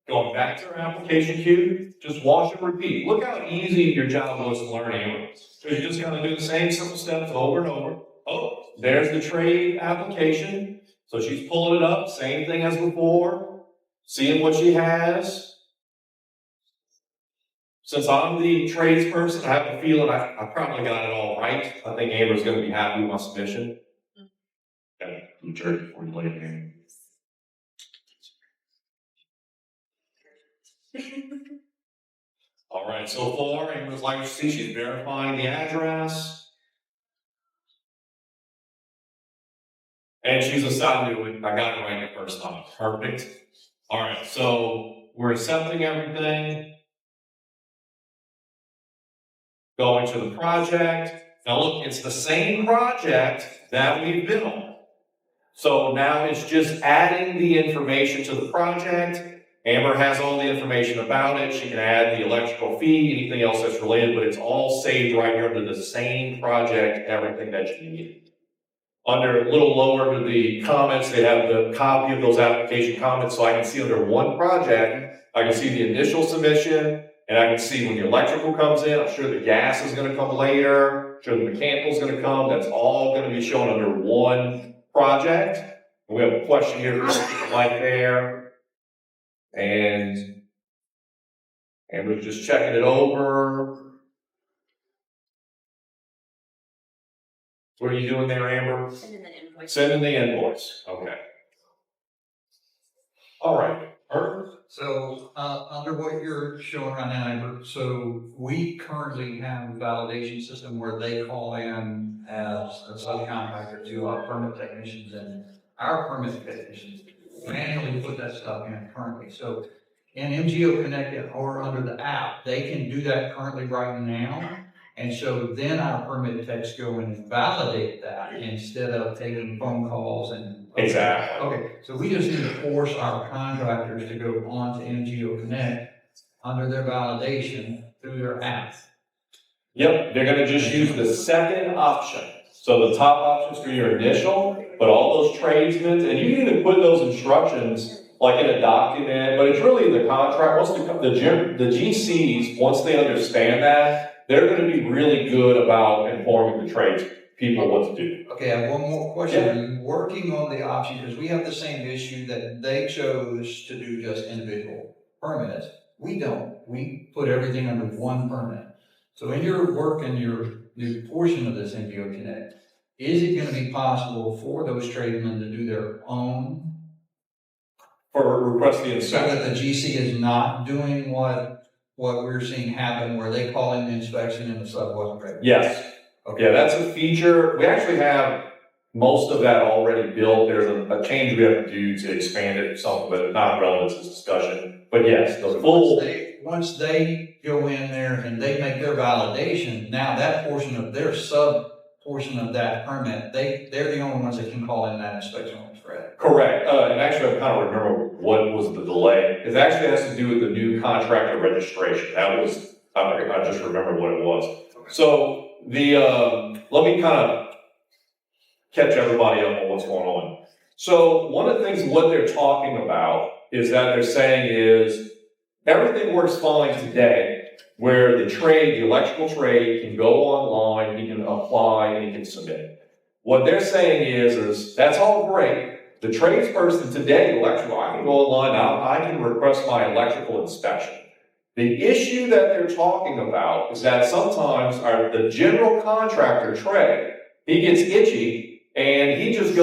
going back to our application queue, just wash and repeat. Look how easy your job was to learn Amber. So you're just going to do the same simple steps over and over. Oh, there's the trade application. So she's pulling it up, same thing as before. seeing what she has. Since I'm the tradesperson, I have a feeling I probably got it all right. I think Amber's gonna be happy with my submission. Okay, you jerk before you lay it in. All right, so far, Amber's like to see, she's verifying the address. And she's assigned to it. I got it right the first time. Perfect. All right, so we're accepting everything. Going to the project. Now look, it's the same project that we've been on. So now it's just adding the information to the project. Amber has all the information about it. She can add the electrical fee, anything else that's related, but it's all saved right here under the same project, everything that you need. Under a little lower to the comments, they have the copy of those application comments, so I can see under one project, I can see the initial submission, and I can see when the electrical comes in. I'm sure the gas is gonna come later, I'm sure the mechanical's gonna come. That's all gonna be shown under one project. And we have a question here for right there. And Amber's just checking it over. What are you doing there, Amber? Sending the invoice. Sending the invoice, okay. All right, Herb? So, under what you're showing right now, Amber, so we currently have a validation system where they call in as a subcontractor to our permit technicians, and our permit technicians manually put that stuff in currently. So in MGO Connected or under the app, they can do that currently right now. And so then our permit techs go and validate that instead of taking phone calls and. Exactly. Okay, so we just need to force our contractors to go on to MGO Connect under their validation through their app. Yep, they're gonna just use the second option. So the top option's for your initial, but all those tradesmen, and you can even put those instructions like in a document, but it's really the contract, once the GCs, once they understand that, they're gonna be really good about informing the trades people what to do. Okay, I have one more question. Are you working on the option, because we have the same issue that they chose to do just individual permits. We don't. We put everything under one permit. So in your work and your new portion of this MGO Connect, is it gonna be possible for those tradesmen to do their own? For request the So inspection. that the GC is not doing what we're seeing happen, where they call in the inspection and the sub wasn't ready? Yes. Okay, that's a feature. We actually have most of that already built. There's a change we have to do to expand it, something, but not relevant to this discussion. But yes, the full. Once they go in there and they make their validation, now that portion of their sub portion of that permit, they're the only ones that can call in that inspection when it's ready. Correct. And actually, I kind of remember what was the delay. It actually has to do with the new contractor registration. That was, I just remember what it was. So let me kind of catch everybody up on what's going on. So one of the things, what they're talking about is that they're saying is everything works fine today, where the trade, the electrical trade can go online, he can apply, and he can submit. What they're saying is that's all great. The tradesperson today, electrical, I can go online now, I can request my electrical inspection. The issue that they're talking about is that sometimes the general contractor trade, he gets itchy and he just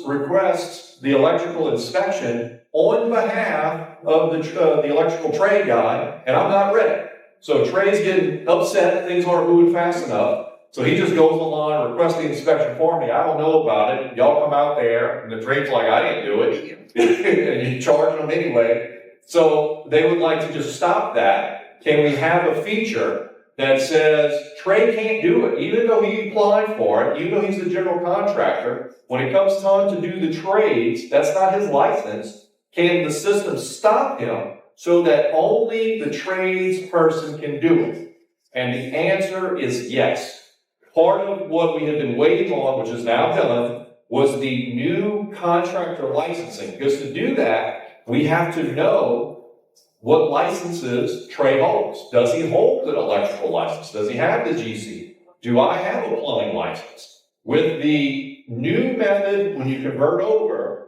requests the electrical inspection on behalf of the electrical trade guy, and I'm not ready. So Trey's getting upset, things aren't moving fast enough. So he just goes online, requests the inspection for me. I don't know about it. Y'all come out there, and the trade's like, I didn't do it. And you charge them anyway. So they would like to just stop that. Can we have a feature that says Trey can't do it, even though he applied for it, even though he's the general contractor, when it comes time to do the trades, that's not his license. Can the system stop him so that only the trades person can do it? And the answer is yes. Part of what we have been waiting on, which is now done, was the new contractor licensing. Because to do that, we have to know what licenses Trey holds. Does he hold an electrical license? Does he have the GC? Do I have a plumbing license? With the new method, when you convert over,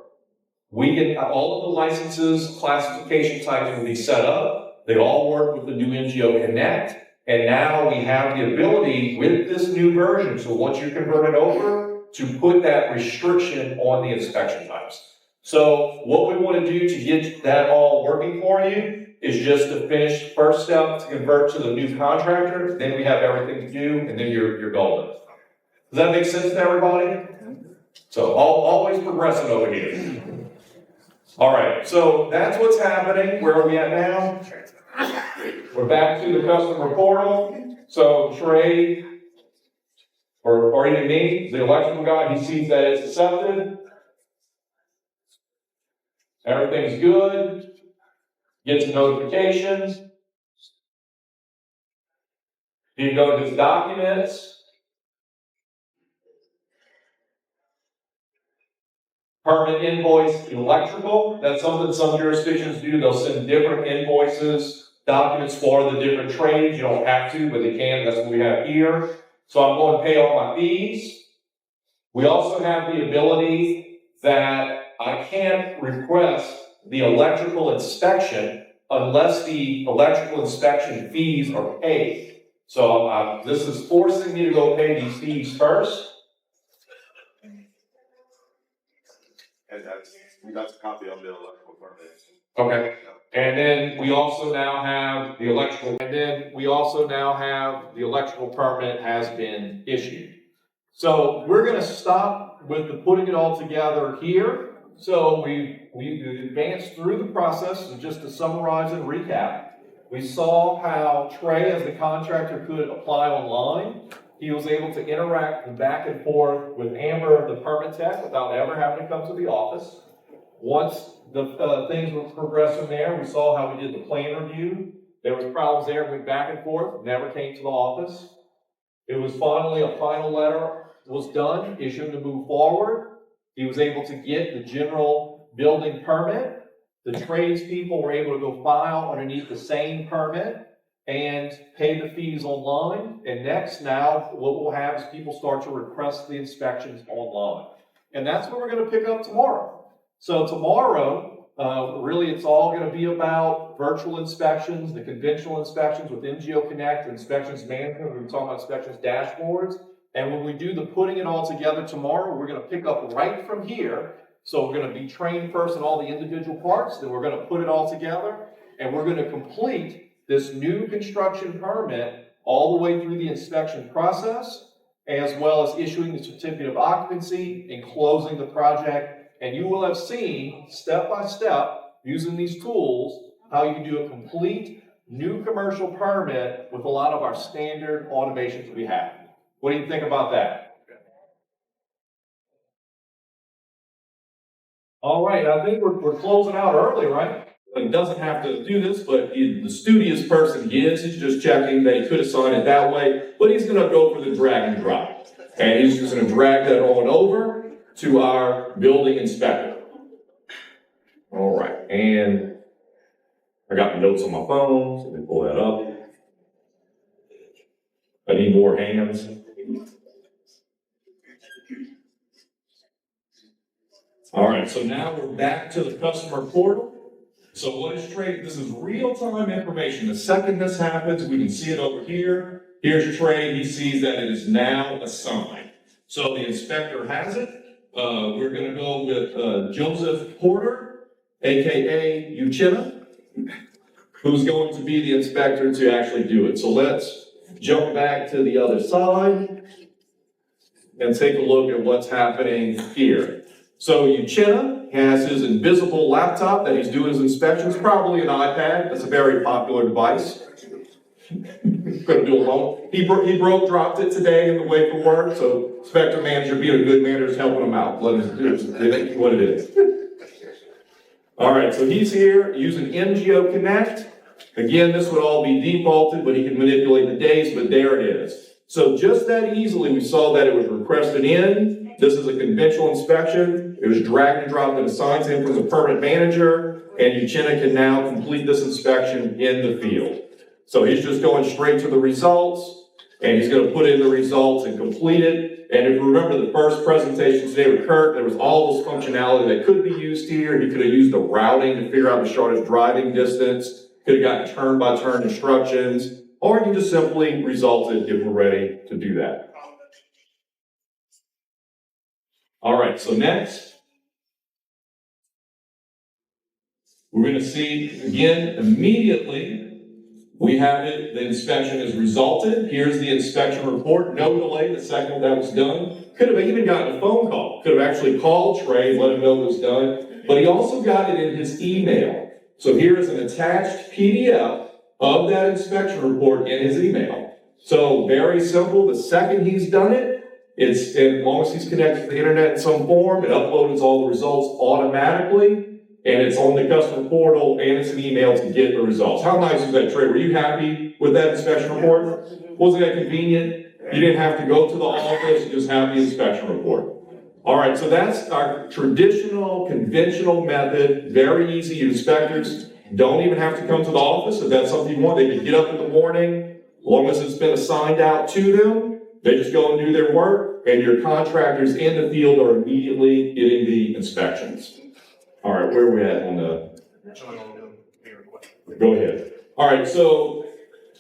We get all of the licenses, classification types will be set up. They all work with the new MGO Connect. And now we have the ability with this new version, so once you convert it over, to put that restriction on the inspection types. So what we want to do to get that all working for you is just to finish first step to convert to the new contractor, then we have everything to do, and then you're golden. Does that make sense to everybody? So always progressing over here. All right, so that's what's happening. Where are we at now? We're back to the customer portal. So Trey, or even me, the electrical guy, he sees that it's accepted. Everything's good. Gets a notification. He can go to his documents. Permit invoice electrical. That's something some jurisdictions do. They'll send different invoices, documents for the different trades. You don't have to, but they can. That's what we have here. So I'm going to pay all my fees. We also have the ability that I can't request the electrical inspection unless the electrical inspection fees are paid. So this is forcing me to go pay these fees first. And that's a copy of the electrical permit. Okay. And then we also now have the electrical permit has been issued. So we're going to stop with the putting it all together here. So we advanced through the process, and just to summarize and recap, we saw how Trey, as the contractor, could apply online. He was able to interact back and forth with Amber, the permit tech, without ever having to come to the office. Once the things were progressing there, we saw how we did the plan review. There was problems there, went back and forth, never came to the office. It was finally a final letter was done, issuing to move forward. He was able to get the general building permit. The tradespeople were able to go file underneath the same permit and pay the fees online. And next, now, what we'll have is people start to request the inspections online. And that's what we're going to pick up tomorrow. So tomorrow, really it's all going to be about virtual inspections, the conventional inspections with MGO Connect, inspections management. We're talking about inspections dashboards. And when we do the putting it all together tomorrow, we're going to pick up right from here. So we're going to be trained first in all the individual parts, then we're going to put it all together, and we're going to complete this new construction permit all the way through the inspection process, as well as issuing the certificate of occupancy and closing the project. And you will have seen, step by step, using these tools, how you can do a complete new commercial permit with a lot of our standard automations we have. What do you think about that? All right, I think we're closing out early, right? He doesn't have to do this, but the studious person he is. He's just checking that he could have signed it that way, but he's going to go for the drag and drop. And he's just going to drag that on over to our building inspector. All right, and I got the notes on my phone, so let me pull that up. I need more hands. All right, so now we're back to the customer portal. So what is Trey? This is real-time information. The second this happens, we can see it over here. Here's Trey. He sees that it is now assigned. So the inspector has it. We're going to go with Joseph Porter, a.k.a. Uchenna, who's going to be the inspector to actually do it. So let's jump back to the other side and take a look at what's happening here. So Uchenna has his invisible laptop that he's doing his inspections, probably an iPad. That's a very popular device. Couldn't do it alone. He dropped it today in the way from work, so inspector manager, being a good manager, is helping him out. Let him do what it is. All right, so he's here using MGO Connect. Again, this would all be defaulted, but he can manipulate the days, but there it is. So just that easily, we saw that it was requested in. This is a conventional inspection. It was dragged and dropped and assigned to him from the permit manager, and Uchenna can now complete this inspection in the field. So he's just going straight to the results. and he's gonna put in the results and complete it. And if you remember the first presentation today with Kurt, there was all this functionality that could be used here. He could have used the routing to figure out the shortest driving distance, could have gotten turn-by-turn instructions, or you just simply result it if we're ready to do that. All right, so next, we're going to see, again, immediately, we have it, the inspection has resulted. Here's the inspection report, no delay the second that was done. Could have even gotten a phone call. Could have actually called Trey and let him know it was done. But he also got it in his email. So here is an attached PDF of that inspection report in his email. So very simple, the second he's done it, it's, as long as he's connected to the internet in some form, it uploads all the results automatically. And it's on the customer portal, and it's an email to get the results. How nice is that, Trey? Were you happy with that inspection report? Wasn't that convenient? You didn't have to go to the office, you just have the inspection report. All right, so that's our traditional, conventional method, very easy. Inspectors don't even have to come to the office. If that's something you want, they can get up in the morning, as long as it's been assigned out to them, they just go and do their work, and your contractors in the field are immediately getting the inspections. All right, where are we at on the? Go ahead. All right, so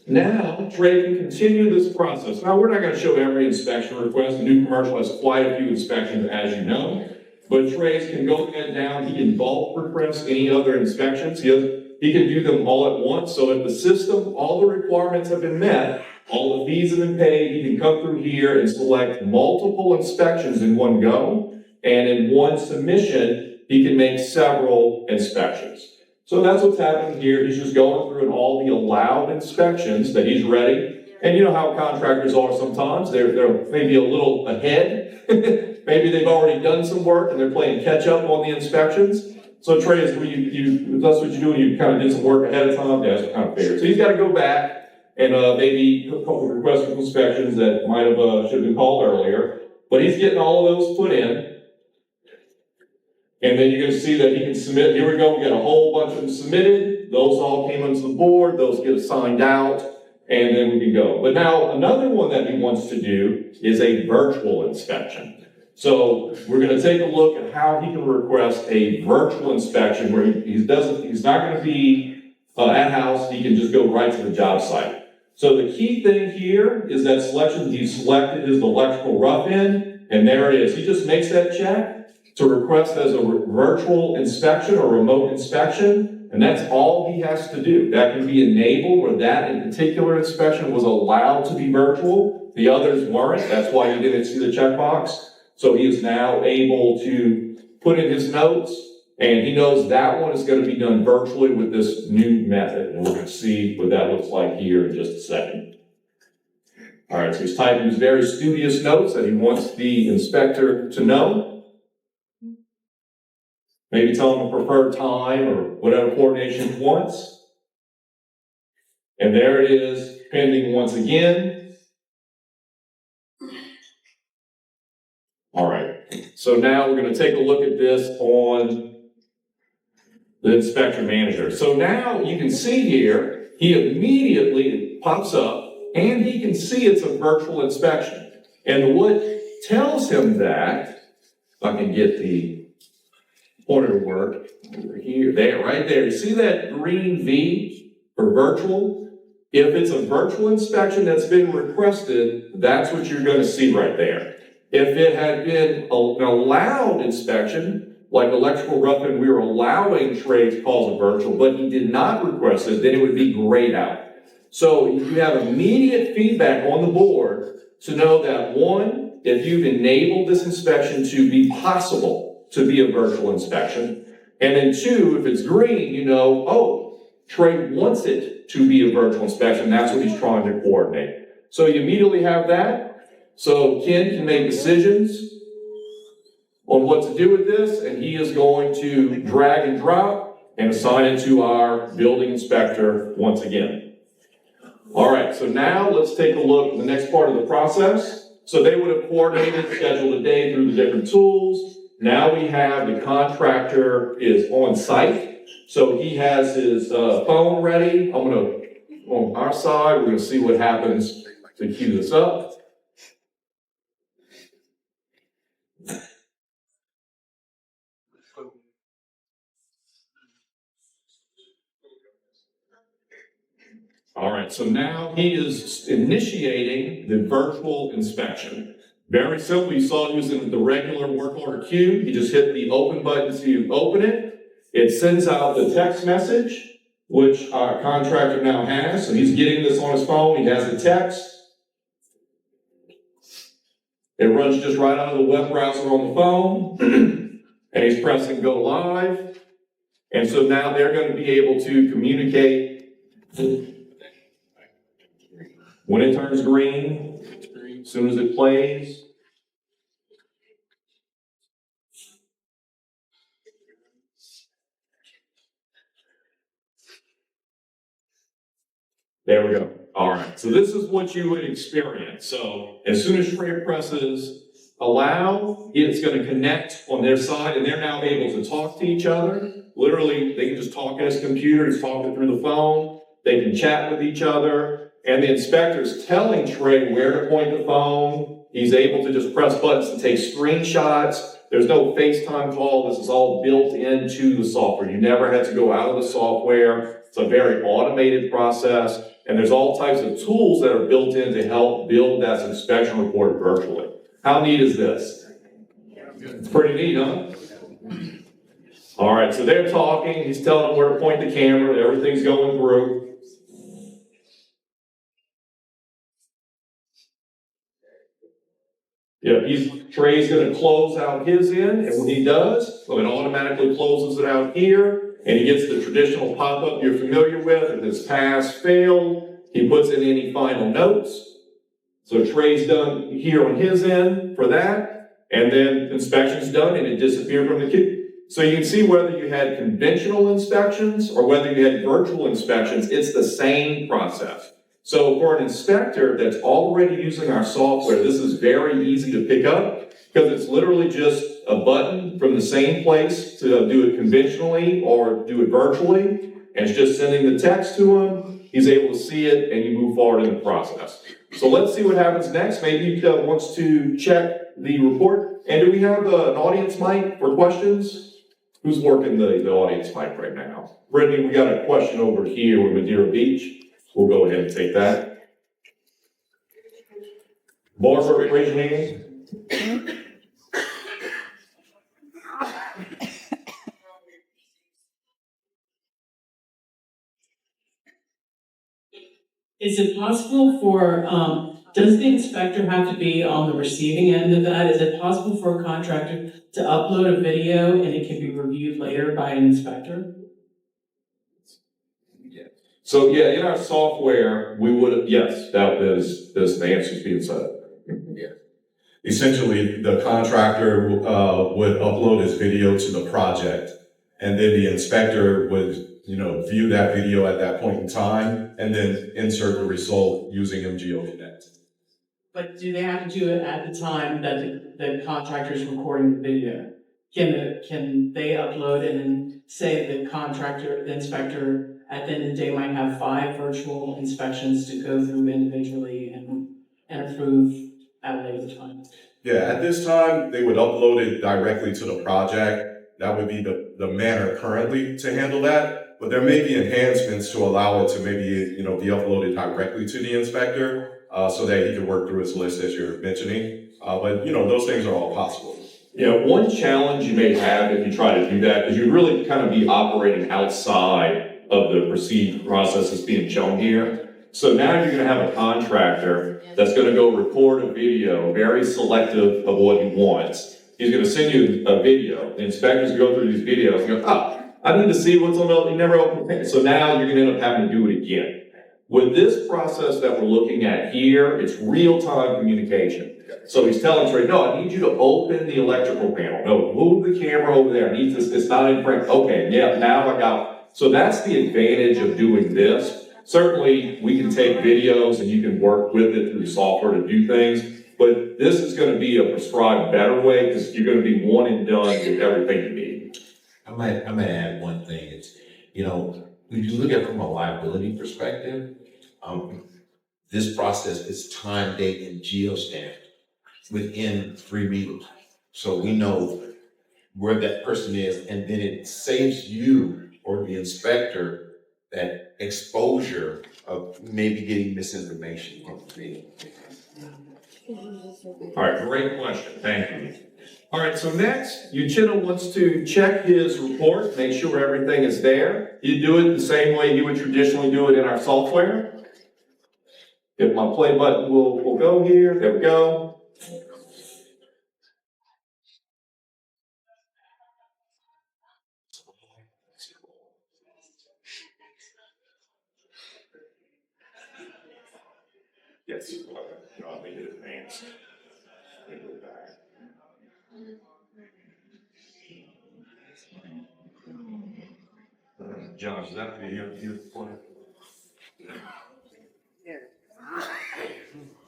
now Trey can continue this process. Now, we're not going to show every inspection request. The new commercial has quite a few inspections, as you know. But Trey can go ahead down. He can bulk request any other inspections. He can do them all at once. So if the system, all the requirements have been met, all the fees have been paid, he can come through here and select multiple inspections in one go. And in one submission, he can make several inspections. So that's what's happening here. He's just going through all the allowed inspections that he's ready. And you know how contractors are sometimes. They're maybe a little ahead. Maybe they've already done some work and they're playing catch up on the inspections. So Trey, that's what you do when you kind of did some work ahead of time. Yeah, that's kind of fair. So he's got to go back and maybe a couple of requests for inspections that might have should have been called earlier. But he's getting all of those put in. And then you're going to see that he can submit. Here we go. We got a whole bunch of them submitted. Those all came onto the board. Those get assigned out. And then we can go. But now another one that he wants to do is a virtual inspection. So we're going to take a look at how he can request a virtual inspection where he's not going to be at house. He can just go right to the job site. So the key thing here is that selection he selected is the electrical rough-in. And there it is. He just makes that check to request as a virtual inspection or remote inspection, and that's all he has to do. That can be enabled where that in particular inspection was allowed to be virtual. The others weren't. That's why you didn't see the checkbox. So he is now able to put in his notes, and he knows that one is going to be done virtually with this new method. And we're going to see what that looks like here in just a second. All right, so he's typing his very studious notes that he wants the inspector to know. Maybe tell him a preferred time or whatever coordination he wants. And there it is, pending once again. All right, so now we're going to take a look at this on the inspector manager. So now you can see here, he immediately pops up and he can see it's a virtual inspection. And what tells him that, if I can get the pointer to work over here, there, right there. You see that green V for virtual? If it's a virtual inspection that's been requested, that's what you're going to see right there. If it had been an allowed inspection, like electrical rough-in, we were allowing trades calls a virtual, but he did not request it, then it would be grayed out. So you have immediate feedback on the board to know that, one, if you've enabled this inspection to be possible, to be a virtual inspection. And then two, if it's green, you know, oh, Trey wants it to be a virtual inspection. That's what he's trying to coordinate. So you immediately have that. So Ken can make decisions on what to do with this, and he is going to drag and drop and assign it to our building inspector once again. All right, so now let's take a look at the next part of the process. So they would have coordinated, scheduled a day through the different tools. Now we have the contractor is on site, so he has his phone ready. On our side, we're going to see what happens to cue this up. All right, so now he is initiating the virtual inspection. Very simple. You saw he was in the regular work order queue. He just hit the open button to open it. It sends out the text message, which our contractor now has. So he's getting this on his phone. He has the text. It runs just right out of the web browser on the phone. And he's pressing go live. And so now they're going to be able to communicate. When it turns green, as soon as it plays, there we go. All right, so this is what you would experience. So as soon as Trey presses allow, it's going to connect on their side, and they're now able to talk to each other. Literally, they can just talk at his computer, he's talking through the phone, they can chat with each other, and the inspector's telling Trey where to point the phone. He's able to just press buttons to take screenshots. There's no FaceTime call. This is all built into the software. You never had to go out of the software. It's a very automated process, and there's all types of tools that are built in to help build that inspection report virtually. How neat is this? It's pretty neat, huh? All right, so they're talking. He's telling them where to point the camera. Everything's going through. Yeah, Trey's going to close out his end, and when he does, so it automatically closes it out here, and he gets the traditional pop-up you're familiar with. If it's pass, fail, he puts in any final notes. So Trey's done here on his end for that, and then inspection's done, and it disappeared from the queue. So you can see whether you had conventional inspections or whether you had virtual inspections, it's the same process. So for an inspector that's already using our software, this is very easy to pick up because it's literally just a button from the same place to do it conventionally or do it virtually. And it's just sending the text to him. He's able to see it and you move forward in the process. So let's see what happens next. Maybe he wants to check the report. And do we have an audience mic for questions? Who's working the audience mic right now? Brittany, we got a question over here with Madeira Beach. We'll go ahead and take that. Barbara, raise your hand. Is it possible for, does the inspector have to be on the receiving end of that? Is it possible for a contractor to upload a video and it can be reviewed later by an inspector? So yeah, in our software, we would, yes, that is the answer's being said. Yeah. Essentially, the contractor would upload his video to the project, and then the inspector would, view that video at that point in time, and then insert the result using MGOC Connect. But do they have to do it at the time that the contractor is recording the video? Can they upload and then say the inspector, at the end of the day might have 5 virtual inspections to go through individually and approve at a later time? Yeah, at this time, they would upload it directly to the project. That would be the manner currently to handle that. But there may be enhancements to allow it to maybe, be uploaded directly to the inspector so that he can work through his list as you're mentioning. But those things are all possible. Yeah, one challenge you may have if you try to do that is you really kind of be operating outside of the perceived process that's being shown here. So now you're going to have a contractor that's going to go record a video, very selective of what he wants. He's going to send you a video. The inspectors go through these videos and go, I need to see what's on the, you never open it. So now you're going to end up having to do it again. With this process that we're looking at here, it's real-time communication. So he's telling Trey, no, I need you to open the electrical panel. No, move the camera over there. I need this, it's not in frame. Okay, yeah, now I got it. So that's the advantage of doing this. Certainly, we can take videos and you can work with it through software to do things, but this is going to be a prescribed better way because you're going to be one and done with everything you need. I might add one thing. It's, when you look at it from a liability perspective, this process is time, date, and geo-stamped within 3 meetings. So we know where that person is, and then it saves you or the inspector that exposure of maybe getting misinformation from the meeting. All right, great question, thank you. All right, so next, Uchenna wants to check his report, make sure everything is there. You do it the same way you would traditionally do it in our software. If my play button will go here, there we go. Yes, I'll make it advanced. Let me go back. John, is that your point?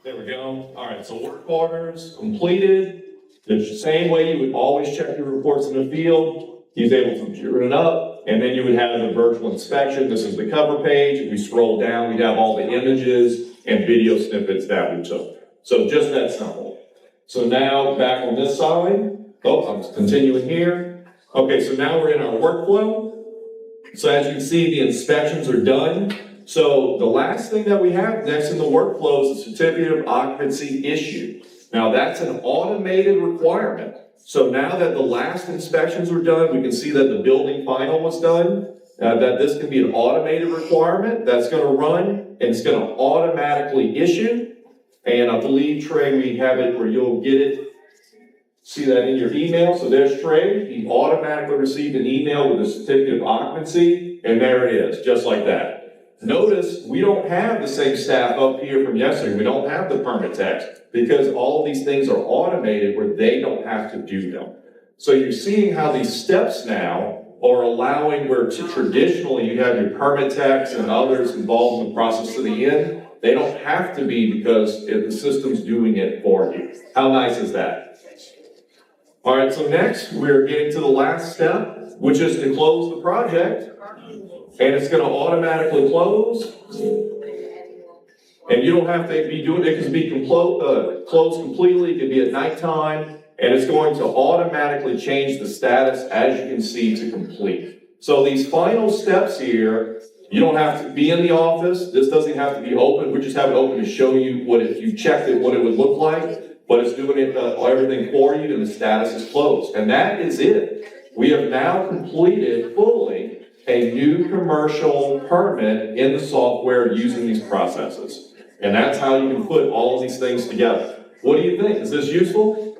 There we go. All right, so work orders completed. It's the same way you would always check your reports in the field. He's able to turn it up, and then you would have the virtual inspection. This is the cover page. If we scroll down, we'd have all the images and video snippets that we took. So just that simple. So now back on this side. Oh, I'm continuing here. Okay, so now we're in our workflow. So as you can see, the inspections are done. So the last thing that we have next in the workflow is a certificate of occupancy issued. Now that's an automated requirement. So now that the last inspections were done, we can see that the building final was done, that this can be an automated requirement that's going to run, and it's going to automatically issue. And I believe, Trey, we have it where you'll get it. See that in your email. So there's Trey. He automatically received an email with a certificate of occupancy, and there it is, just like that. Notice we don't have the same staff up here from yesterday. We don't have the permit text because all of these things are automated where they don't have to do them. So you're seeing how these steps now are allowing where traditionally you have your permit text and others involved in the process to the end. They don't have to be because the system's doing it for you. How nice is that? All right, so next we're getting to the last step, which is to close the project. And it's going to automatically close. And you don't have to be doing it. It can be closed completely. It can be at nighttime. And it's going to automatically change the status, as you can see, to complete. So these final steps here, you don't have to be in the office. This doesn't have to be open. We just have it open to show you what, if you checked it, what it would look like. But it's doing it everything for you, and the status is closed. And that is it. We have now completed fully a new commercial permit in the software using these processes. And that's how you can put all of these things together. What do you think? Is this useful?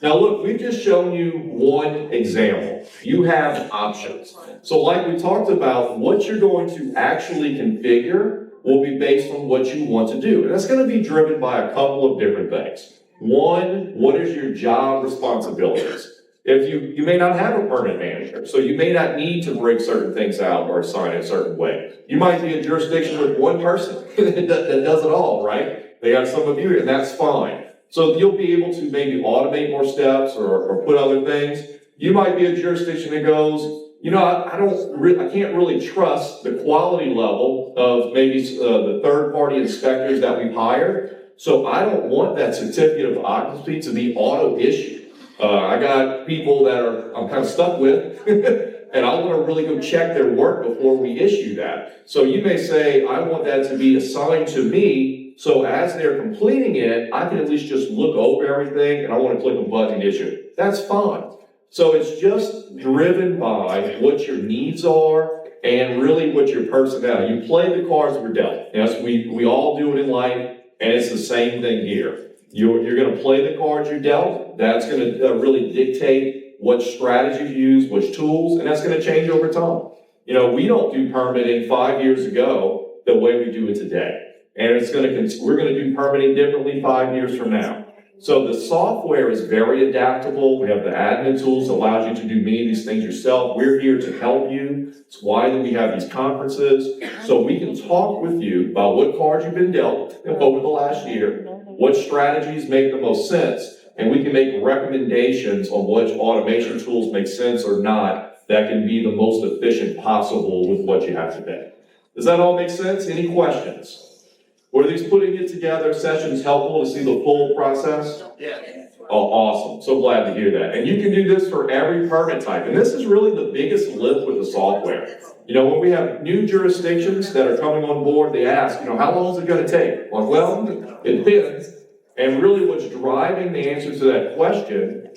Now look, we've just shown you one example. You have options. So like we talked about, what you're going to actually configure will be based on what you want to do. And that's going to be driven by a couple of different things. One, what is your job responsibilities? If you may not have a permit manager, so you may not need to break certain things out or assign it a certain way. You might be a jurisdiction with one person that does it all, right? They have some of you, and that's fine. So you'll be able to maybe automate more steps or put other things. You might be a jurisdiction that goes, you know, I can't really trust the quality level of maybe the third-party inspectors that we've hired. So I don't want that certificate of occupancy to be auto-issued. I got people that I'm kind of stuck with, and I want to really go check their work before we issue that. So you may say, I want that to be assigned to me, so as they're completing it, I can at least just look over everything, and I want to click a button and issue it. That's fine. So it's just driven by what your needs are and really what your personnel. You play the cards we're dealt. Yes, we all do it in life, and it's the same thing here. You're going to play the cards you're dealt. That's going to really dictate what strategies you use, which tools, and that's going to change over time. You know, we don't do permitting 5 years ago the way we do it today. And we're going to do permitting differently 5 years from now. So the software is very adaptable. We have the admin tools that allows you to do many of these things yourself. We're here to help you. It's why we have these conferences. So we can talk with you about what cards you've been dealt over the last year, what strategies make the most sense, and we can make recommendations on which automation tools make sense or not that can be the most efficient possible with what you have today. Does that all make sense? Any questions? Were these putting it together sessions helpful to see the full process? Yeah. Oh, awesome. So glad to hear that. And you can do this for every permit type. And this is really the biggest lift with the software. You know, when we have new jurisdictions that are coming on board, they ask, you know, how long is it going to take? Like, well, it depends. And really what's driving the answer to that question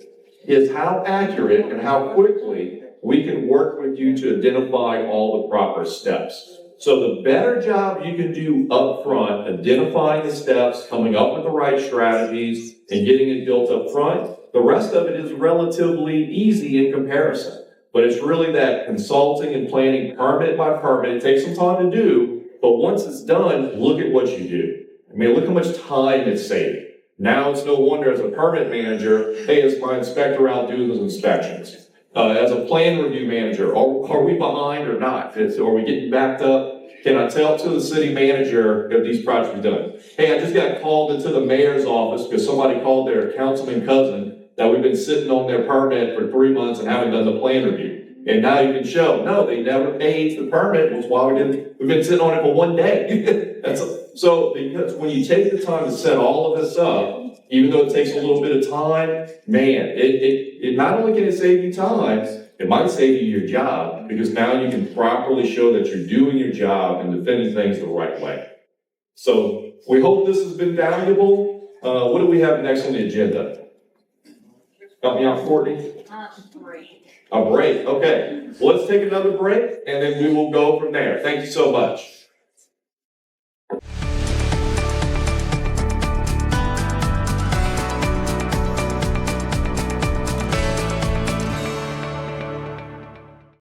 is how accurate and how quickly we can work with you to identify all the proper steps. So the better job you can do up front, identifying the steps, coming up with the right strategies, and getting it built up front, the rest of it is relatively easy in comparison. But it's really that consulting and planning permit by permit. It takes some time to do, but once it's done, look at what you do. I mean, look how much time it's saving. Now it's no wonder as a permit manager, hey, is my inspector out doing those inspections? As a plan review manager, are we behind or not? Are we getting backed up? Can I tell to the city manager if these projects are done? Hey, I just got called into the mayor's office because somebody called their councilman cousin that we've been sitting on their permit for 3 months and haven't done the plan review. And now you can show, no, they never paid the permit, was why we've been sitting on it for 1 day. So because when you take the time to set all of this up, even though it takes a little bit of time, man, it not only can it save you time, it might save you your job, because now you can properly show that you're doing your job and defending things the right way. So we hope this has been valuable. What do we have next on the agenda? Help me out, Courtney. A break, okay. Well, let's take another break, and then we will go from there. Thank you so much.